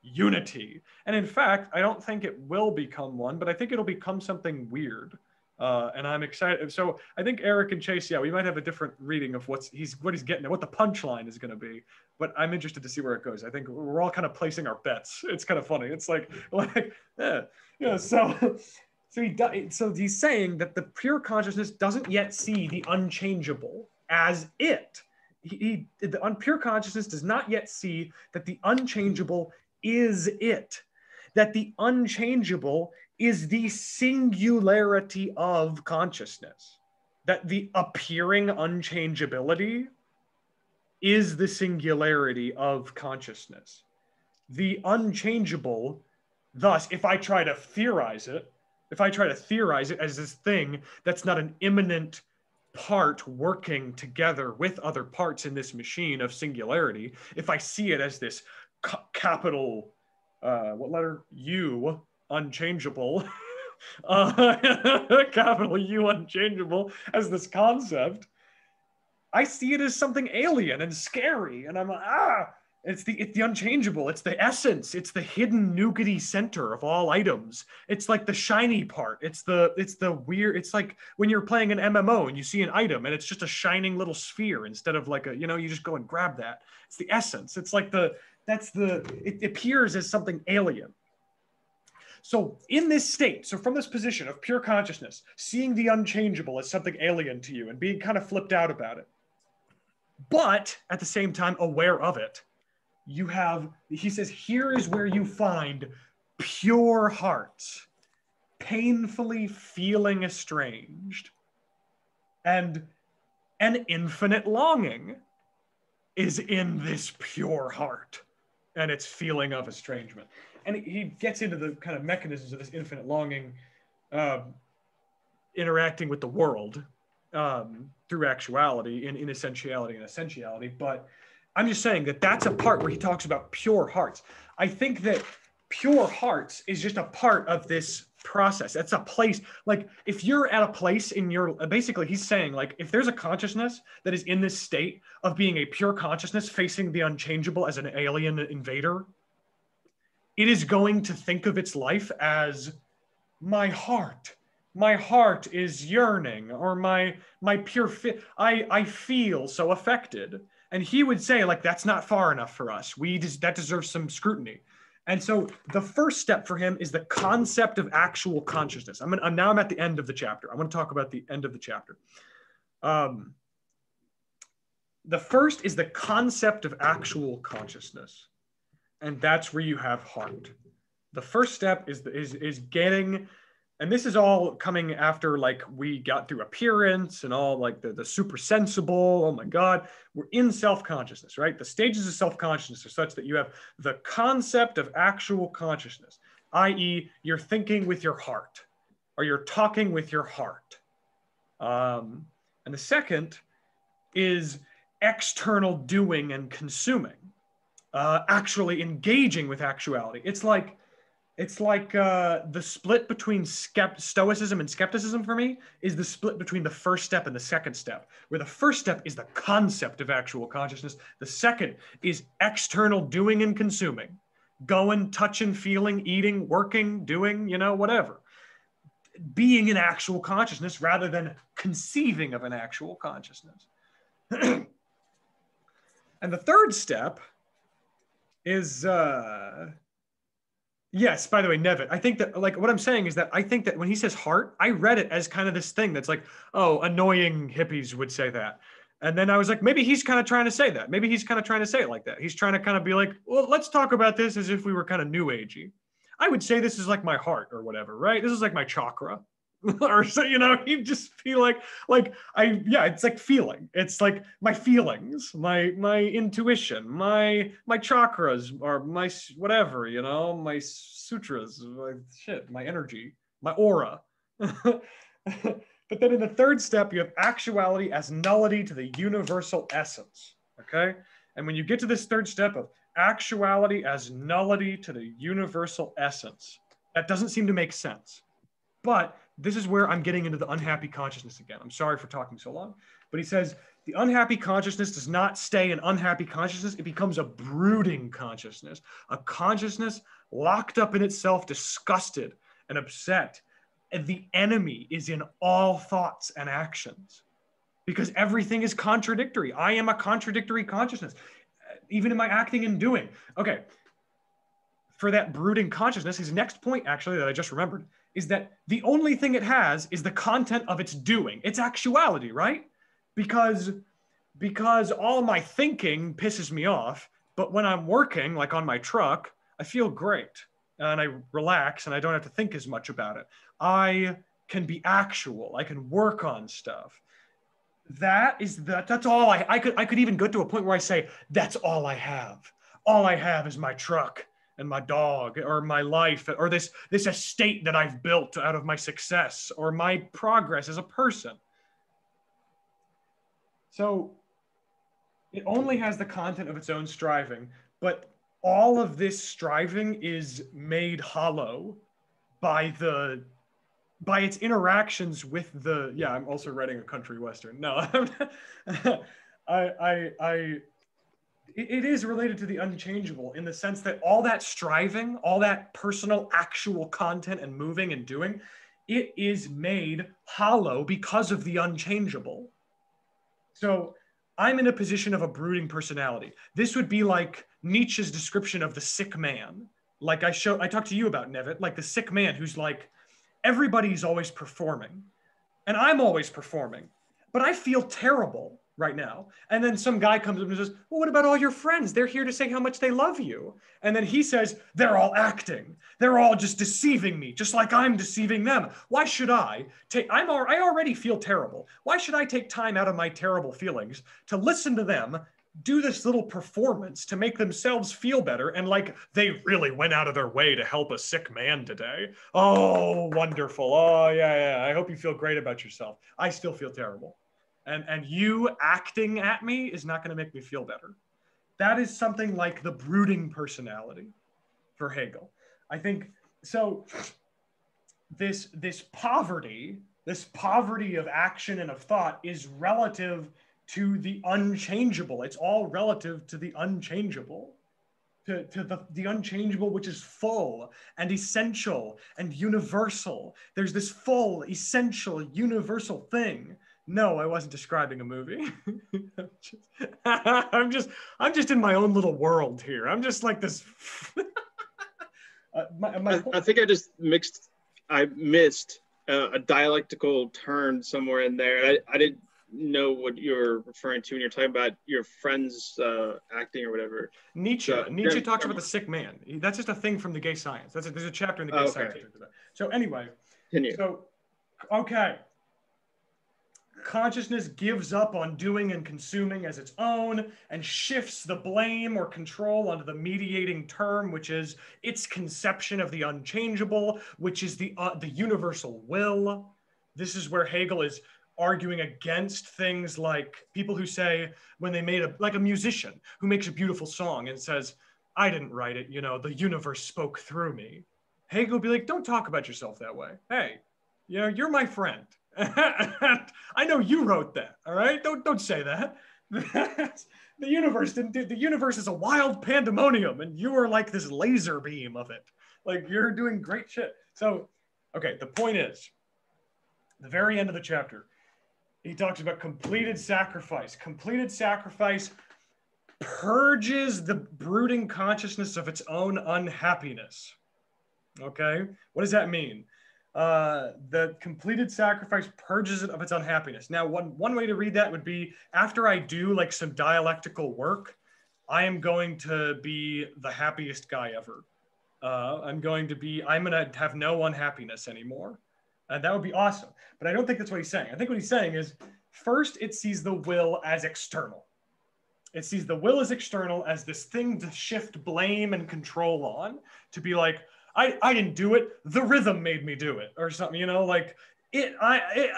unity. And in fact, I don't think it will become one, but I think it'll become something weird. And I'm excited. So I think Eric and Chase, yeah, we might have a different reading of what he's getting at, what the punchline is going to be. But I'm interested to see where it goes. I think we're all kind of placing our bets. It's kind of funny. It's like yeah. So he's saying that the pure consciousness doesn't yet see the unchangeable as it. The pure consciousness does not yet see that the unchangeable is it. That the unchangeable is the singularity of consciousness. That the appearing unchangeability is the singularity of consciousness. The unchangeable, thus, if I try to theorize it as this thing that's not an immanent part working together with other parts in this machine of singularity, if I see it as this capital, what letter? U, unchangeable, capital U unchangeable as this concept, I see it as something alien and scary. And I'm like, it's the unchangeable. It's the essence. It's the hidden nougaty center of all items. It's like the shiny part. It's the weird, it's like when you're playing an MMO and you see an item and it's just a shining little sphere instead of like you just go and grab that. It's the essence. It's like it appears as something alien. So in this state, so from this position of pure consciousness, seeing the unchangeable as something alien to you and being kind of flipped out about it, but at the same time aware of it, he says, here is where you find pure hearts, painfully feeling estranged, and an infinite longing is in this pure heart and its feeling of estrangement. And he gets into the kind of mechanisms of this infinite longing interacting with the world through actuality in essentiality and essentiality. But I'm just saying that that's a part where he talks about pure hearts. I think that pure hearts is just a part of this process. That's a place, like if you're at a place in your, basically he's saying like, if there's a consciousness that is in this state of being a pure consciousness facing the unchangeable as an alien invader, it is going to think of its life as my heart is yearning, or my pure I feel so affected. And he would say like, that's not far enough for us. That deserves some scrutiny. And so the first step for him is the concept of actual consciousness. I'm at the end of the chapter. I want to talk about the end of the chapter. The first is the concept of actual consciousness. And that's where you have heart. The first step is getting, and this is all coming after like we got through appearance and all like the super sensible, oh my God, we're in self-consciousness, right? The stages of self-consciousness are such that you have the concept of actual consciousness, i.e. you're thinking with your heart or you're talking with your heart. And the second is external doing and consuming, actually engaging with actuality. It's like the split between Stoicism and Skepticism for me is the split between the first step and the second step, where the first step is the concept of actual consciousness. The second is external doing and consuming, going, touching, feeling, eating, working, doing, whatever. Being an actual consciousness rather than conceiving of an actual consciousness. And the third step is, yes, by the way, Nevit, I think that like what I'm saying is that I think that when he says heart, I read it as kind of this thing that's like, oh, annoying hippies would say that. And then I was like, maybe he's kind of trying to say that. Maybe he's kind of trying to say it like that. He's trying to kind of be like, well, let's talk about this as if we were kind of new agey. I would say this is like my heart or whatever, right? This is like my chakra. Or so, you just feel like it's like feeling. It's like my feelings, my intuition, my chakras, or my whatever, my sutras, my energy, my aura. But then in the third step, you have actuality as nullity to the universal essence. Okay, and when you get to this third step of actuality as nullity to the universal essence, that doesn't seem to make sense. But this is where I'm getting into the unhappy consciousness again. I'm sorry for talking so long, but he says the unhappy consciousness does not stay an unhappy consciousness. It becomes a brooding consciousness, a consciousness locked up in itself, disgusted and upset the enemy is in all thoughts and actions, because everything is contradictory. I am a contradictory consciousness, even in my acting and doing. Okay, for that brooding consciousness, his next point, actually, that I just remembered, is that the only thing it has is the content of its doing, its actuality, right? Because all my thinking pisses me off, but when I'm working, like on my truck, I feel great and I relax and I don't have to think as much about it. I can be actual. I can work on stuff. That's all I could even go to a point where I say, that's all I have. All I have is my truck and my dog, or my life, or this estate that I've built out of my success, or my progress as a person. So it only has the content of its own striving, but all of this striving is made hollow by its interactions with the, yeah, I'm also writing a country western. No, it is related to the unchangeable in the sense that all that striving, all that personal actual content and moving and doing, it is made hollow because of the unchangeable. So I'm in a position of a brooding personality. This would be like Nietzsche's description of the sick man. Like I talked to you about, Nevitt, like the sick man who's like, everybody's always performing and I'm always performing, but I feel terrible right now. And then some guy comes up and says, well, what about all your friends? They're here to say how much they love you. And then he says, they're all acting. They're all just deceiving me, just like I'm deceiving them. Why should I I already feel terrible. Why should I take time out of my terrible feelings to listen to them do this little performance to make themselves feel better, and like they really went out of their way to help a sick man today? Oh, wonderful. Oh, yeah. I hope you feel great about yourself. I still feel terrible. And you acting at me is not going to make me feel better. That is something like the brooding personality for Hegel. I think so. This poverty of action and of thought is relative to the unchangeable. It's all relative to the unchangeable, to the unchangeable, which is full and essential and universal. There's this full, essential, universal thing. No, I wasn't describing a movie. I'm just in my own little world here. I'm just like this. I think I missed a dialectical turn somewhere in there. I didn't know what you're referring to when you're talking about your friends acting or whatever. Nietzsche talks about the sick man. That's just a thing from the gay science. There's a chapter in the gay science. So anyway, okay. Consciousness gives up on doing and consuming as its own and shifts the blame or control onto the mediating term, which is its conception of the unchangeable, which is the universal will. This is where Hegel is arguing against things like people who say, when they made like a musician who makes a beautiful song and says, I didn't write it, the universe spoke through me. Hegel would be like, don't talk about yourself that way. Hey, you're my friend. I know you wrote that, all right? Don't say that. The universe didn't do. The universe is a wild pandemonium, and you are like this laser beam of it. Like, you're doing great shit. So, okay, the point is, the very end of the chapter, he talks about completed sacrifice. Completed sacrifice purges the brooding consciousness of its own unhappiness. Okay, what does that mean? The completed sacrifice purges it of its unhappiness. Now, one way to read that would be, after I do like some dialectical work, I am going to be the happiest guy ever. I'm going to have no unhappiness anymore. And that would be awesome. But I don't think that's what he's saying. I think what he's saying is, first, it sees the will as external. It sees the will as external, as this thing to shift blame and control on, to be like, I didn't do it. The rhythm made me do it, or something, like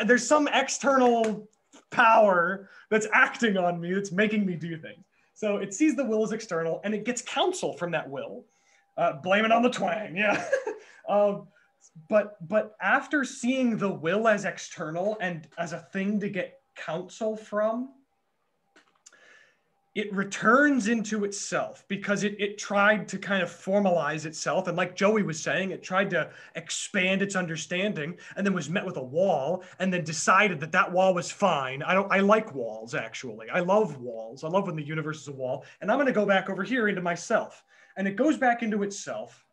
there's some external power that's acting on me, that's making me do things. So it sees the will as external, and it gets counsel from that will. Blame it on the twang, yeah. But after seeing the will as external and as a thing to get counsel from, it returns into itself because it tried to kind of formalize itself. And like Joey was saying, it tried to expand its understanding and then was met with a wall and then decided that that wall was fine. I like walls, actually. I love walls. I love when the universe is a wall. And I'm going to go back over here into myself. And it goes back into itself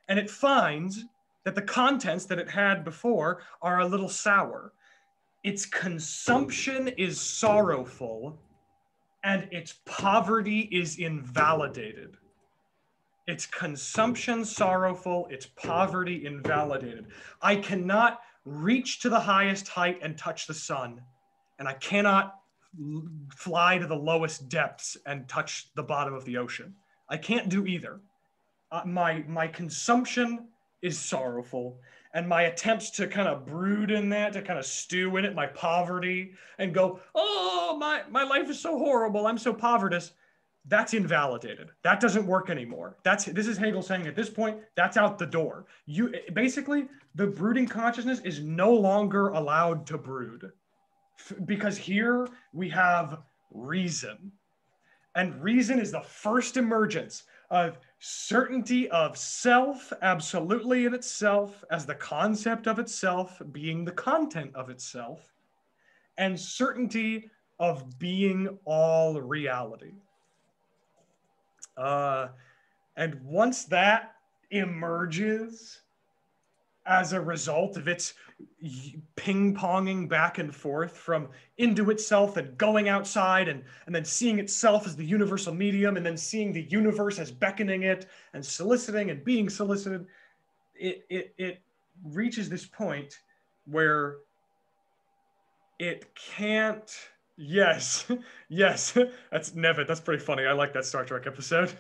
and it finds that the contents that it had before are a little sour. Its consumption is sorrowful and its poverty is invalidated. Its consumption sorrowful, its poverty invalidated. I cannot reach to the highest height and touch the sun, and I cannot fly to the lowest depths and touch the bottom of the ocean. I can't do either. My consumption is sorrowful, and my attempts to kind of brood in that, to kind of stew in it, my poverty, and go, oh, my life is so horrible, I'm so povertous, that's invalidated. That doesn't work anymore. This is Hegel saying at this point, that's out the door. Basically, the brooding consciousness is no longer allowed to brood because here we have reason. And reason is the first emergence of certainty of self, absolutely in itself, as the concept of itself, being the content of itself, and certainty of being all reality. And once that emerges as a result of its ping-ponging back and forth from into itself and going outside and then seeing itself as the universal medium and then seeing the universe as beckoning it and soliciting and being solicited, it reaches this point where it can't, yes, that's Nevitt, that's pretty funny. I like that Star Trek episode.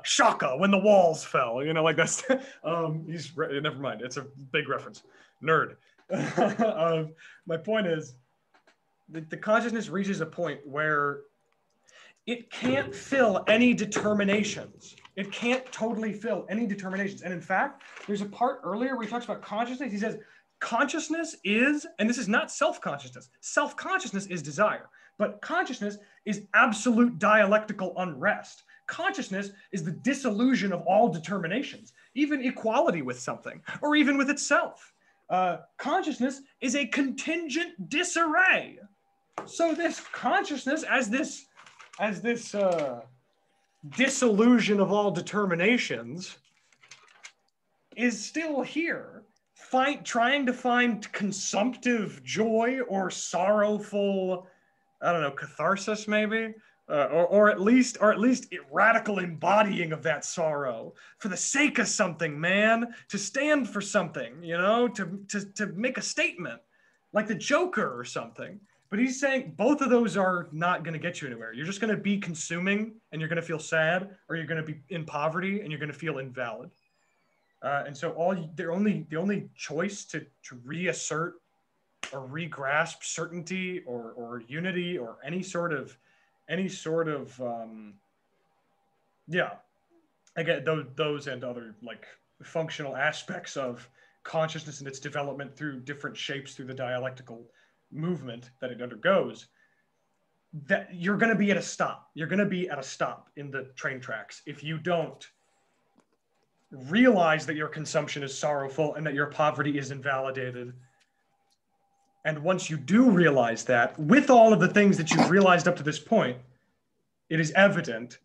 Shaka, when the walls fell, like that's, never mind, it's a big reference. Nerd. My point is, the consciousness reaches a point where it can't fill any determinations. It can't totally fill any determinations. And in fact, there's a part earlier where he talks about consciousness. He says, consciousness is, and this is not self-consciousness. Self-consciousness is desire, but consciousness is absolute dialectical unrest. Consciousness is the disillusion of all determinations, even equality with something, or even with itself. Consciousness is a contingent disarray. So this consciousness as this disillusion of all determinations is still here, trying to find consumptive joy or sorrowful, I don't know, catharsis maybe, or at least radical embodying of that sorrow for the sake of something, man, to stand for something, to make a statement, like the Joker or something. But he's saying both of those are not going to get you anywhere. You're just going to be consuming, and you're going to feel sad, or you're going to be in poverty, and you're going to feel invalid. And so the only choice to reassert or regrasp certainty or unity or any sort of again, those and other like functional aspects of consciousness and its development through different shapes through the dialectical movement that it undergoes, that you're going to be at a stop. You're going to be at a stop in the train tracks if you don't realize that your consumption is sorrowful and that your poverty is invalidated. And once you do realize that, with all of the things that you've realized up to this point, it is evident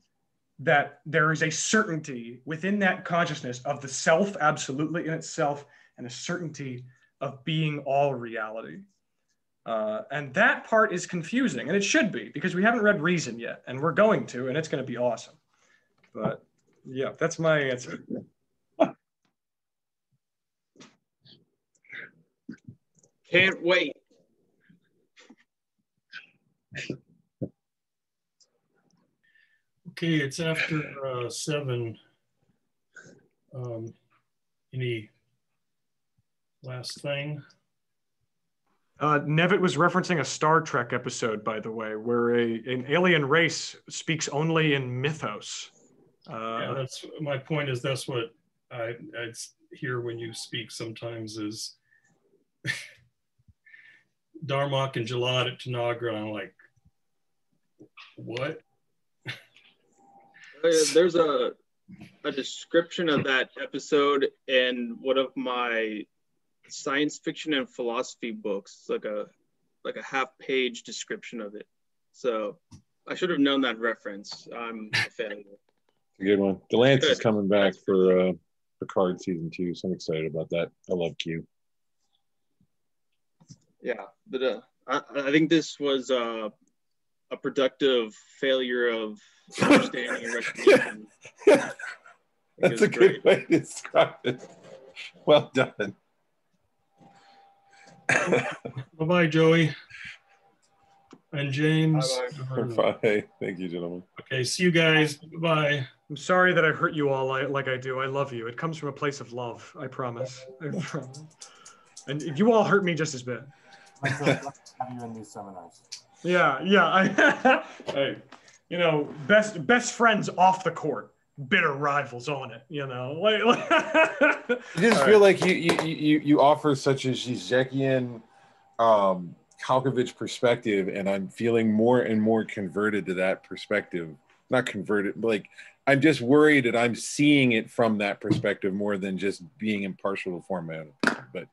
that there is a certainty within that consciousness of the self absolutely in itself and a certainty of being all reality. And that part is confusing, and it should be, because we haven't read Reason yet, and we're going to, and it's going to be awesome. But yeah, that's my answer. Can't wait. Okay, it's after 7. Any last thing? Nevitt was referencing a Star Trek episode, by the way, where an alien race speaks only in mythos. Yeah, that's my point. Is that's what I hear when you speak sometimes is Darmok and Jalad at Tanagra. And I'm like, what? There's a description of that episode in one of my science fiction and philosophy books, like a half-page description of it. So I should have known that reference. I'm a fan of it. A good one. Delance is coming back for Picard season 2, so I'm excited about that. I love Q. Yeah, but I think this was a productive failure of understanding and recognition. That's a good way to describe it. Well done. Bye-bye, Joey. And James. Bye. Thank you, gentlemen. Okay, see you guys. Bye. I'm sorry that I hurt you all like I do. I love you. It comes from a place of love. I promise. I promise. And you all hurt me just as bad. Let's have you in these seminars. Yeah. Hey, best friends off the court, bitter rivals on it. I just feel like you offer such a Zizekian, Kalkovich perspective, and I'm feeling more and more converted to that perspective. Not converted, but like I'm just worried that I'm seeing it from that perspective more than just being impartial to form my own opinion. But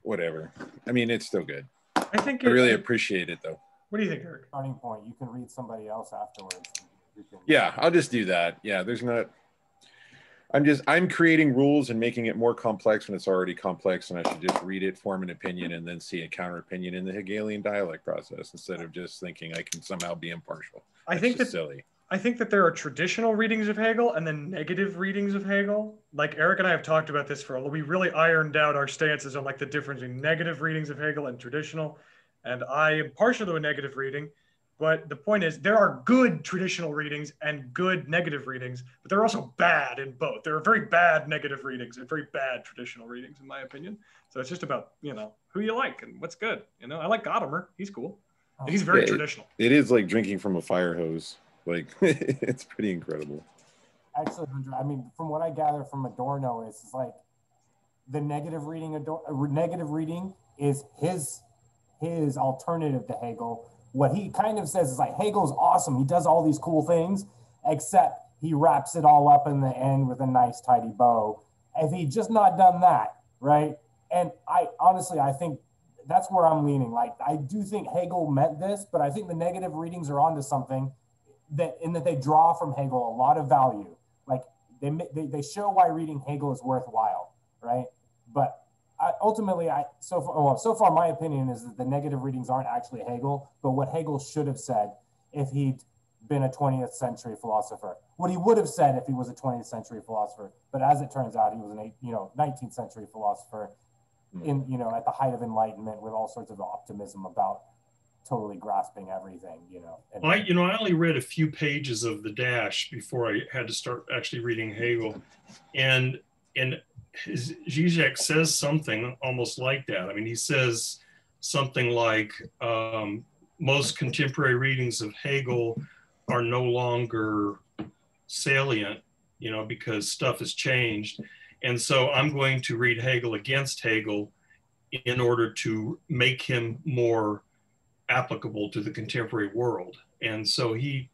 whatever. I mean, it's still good. I really appreciate it, though. What do you think, Eric? Starting point. You can read somebody else afterwards. Yeah, I'll just do that. Yeah, there's not. I'm creating rules and making it more complex when it's already complex, and I should just read it, form an opinion, and then see a counter opinion in the Hegelian dialect process instead of just thinking I can somehow be impartial. I think that's silly. I think that there are traditional readings of Hegel and then negative readings of Hegel. Like Eric and I have talked about this for a while. We really ironed out our stances on like the difference between negative readings of Hegel and traditional. And I am partial to a negative reading, but the point is there are good traditional readings and good negative readings, but they're also bad in both. There are very bad negative readings and very bad traditional readings, in my opinion. So it's just about, who you like and what's good. I like Gadamer. He's cool. And he's very traditional. It is like drinking from a fire hose. Like, it's pretty incredible. Actually, I mean, from what I gather from Adorno, it's like the negative reading is his alternative to Hegel. What he kind of says is like, Hegel's awesome. He does all these cool things, except he wraps it all up in the end with a nice tidy bow. If he'd just not done that, right? And I think that's where I'm leaning. Like, I do think Hegel meant this, but I think the negative readings are onto something that they draw from Hegel a lot of value. Like they show why reading Hegel is worthwhile, right? But so far my opinion is that the negative readings aren't actually Hegel, but what Hegel should have said if he'd been a 20th century philosopher, what he would have said if he was a 20th century philosopher. But as it turns out, he was an 19th century philosopher in at the height of Enlightenment with all sorts of optimism about totally grasping everything, And, I only read a few pages of the Dash before I had to start actually reading Hegel, and Zizek says something almost like that. I mean, he says something like most contemporary readings of Hegel are no longer salient, because stuff has changed, and so I'm going to read Hegel against Hegel in order to make him more applicable to the contemporary world. And so he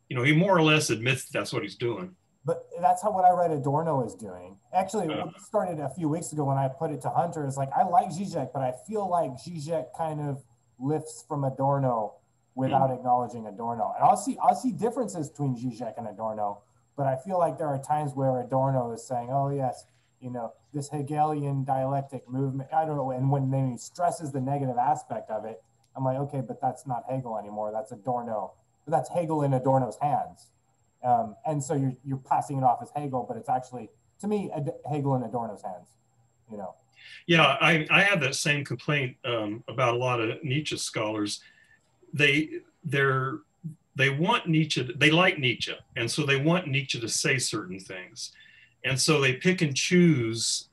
more or less admits that's what he's doing. But that's what I read Adorno is doing. Actually, it started a few weeks ago when I put it to Hunter. It's like, I like Zizek, but I feel like Zizek kind of lifts from Adorno without acknowledging Adorno. And I'll see differences between Zizek and Adorno, but I feel like there are times where Adorno is saying, oh yes, this Hegelian dialectic movement, I don't know, and when he stresses the negative aspect of it, I'm like, okay, but that's not Hegel anymore. That's Adorno. But that's Hegel in Adorno's hands. And so you're passing it off as Hegel, but it's actually, to me, Hegel in Adorno's hands, Yeah, I have that same complaint about a lot of Nietzsche scholars. They want Nietzsche, they like Nietzsche, and so they want Nietzsche to say certain things. And so they pick and choose,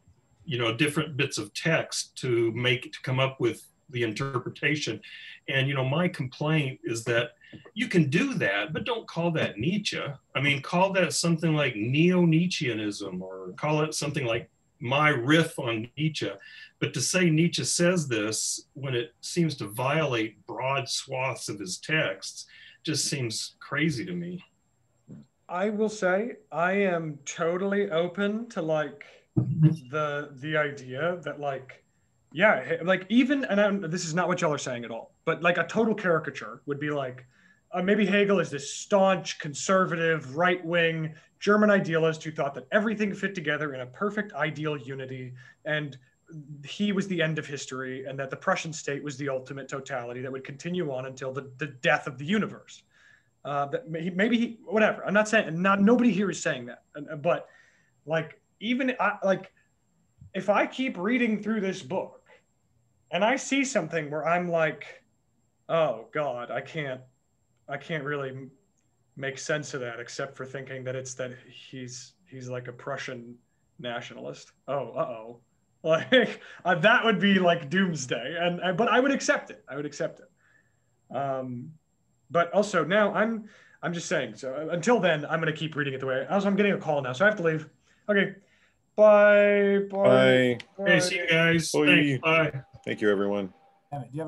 different bits of text to come up with the interpretation. And my complaint is that you can do that, but don't call that Nietzsche. I mean, call that something like neo-Nietzscheanism, or call it something like my riff on Nietzsche. But to say Nietzsche says this when it seems to violate broad swaths of his texts just seems crazy to me. I will say I am totally open to like the idea that like, yeah, like even, and this is not what y'all are saying at all, but like a total caricature would be like, maybe Hegel is this staunch, conservative, right-wing German idealist who thought that everything fit together in a perfect ideal unity, and he was the end of history, and that the Prussian state was the ultimate totality that would continue on until the death of the universe. That maybe he, whatever. I'm not saying, nobody here is saying that, but like even like if I keep reading through this book and I see something where I'm like, oh God, I can't really make sense of that except for thinking that it's that he's like a Prussian nationalist. Oh, like that would be like doomsday, and but I would accept it. I would accept it. But also now I'm just saying. So until then, I'm gonna keep reading it the way. Also, I'm getting a call now, so I have to leave. Okay, bye. Bye. Hey, see you guys. Bye. Thanks. Bye. Thank you, everyone. Do you have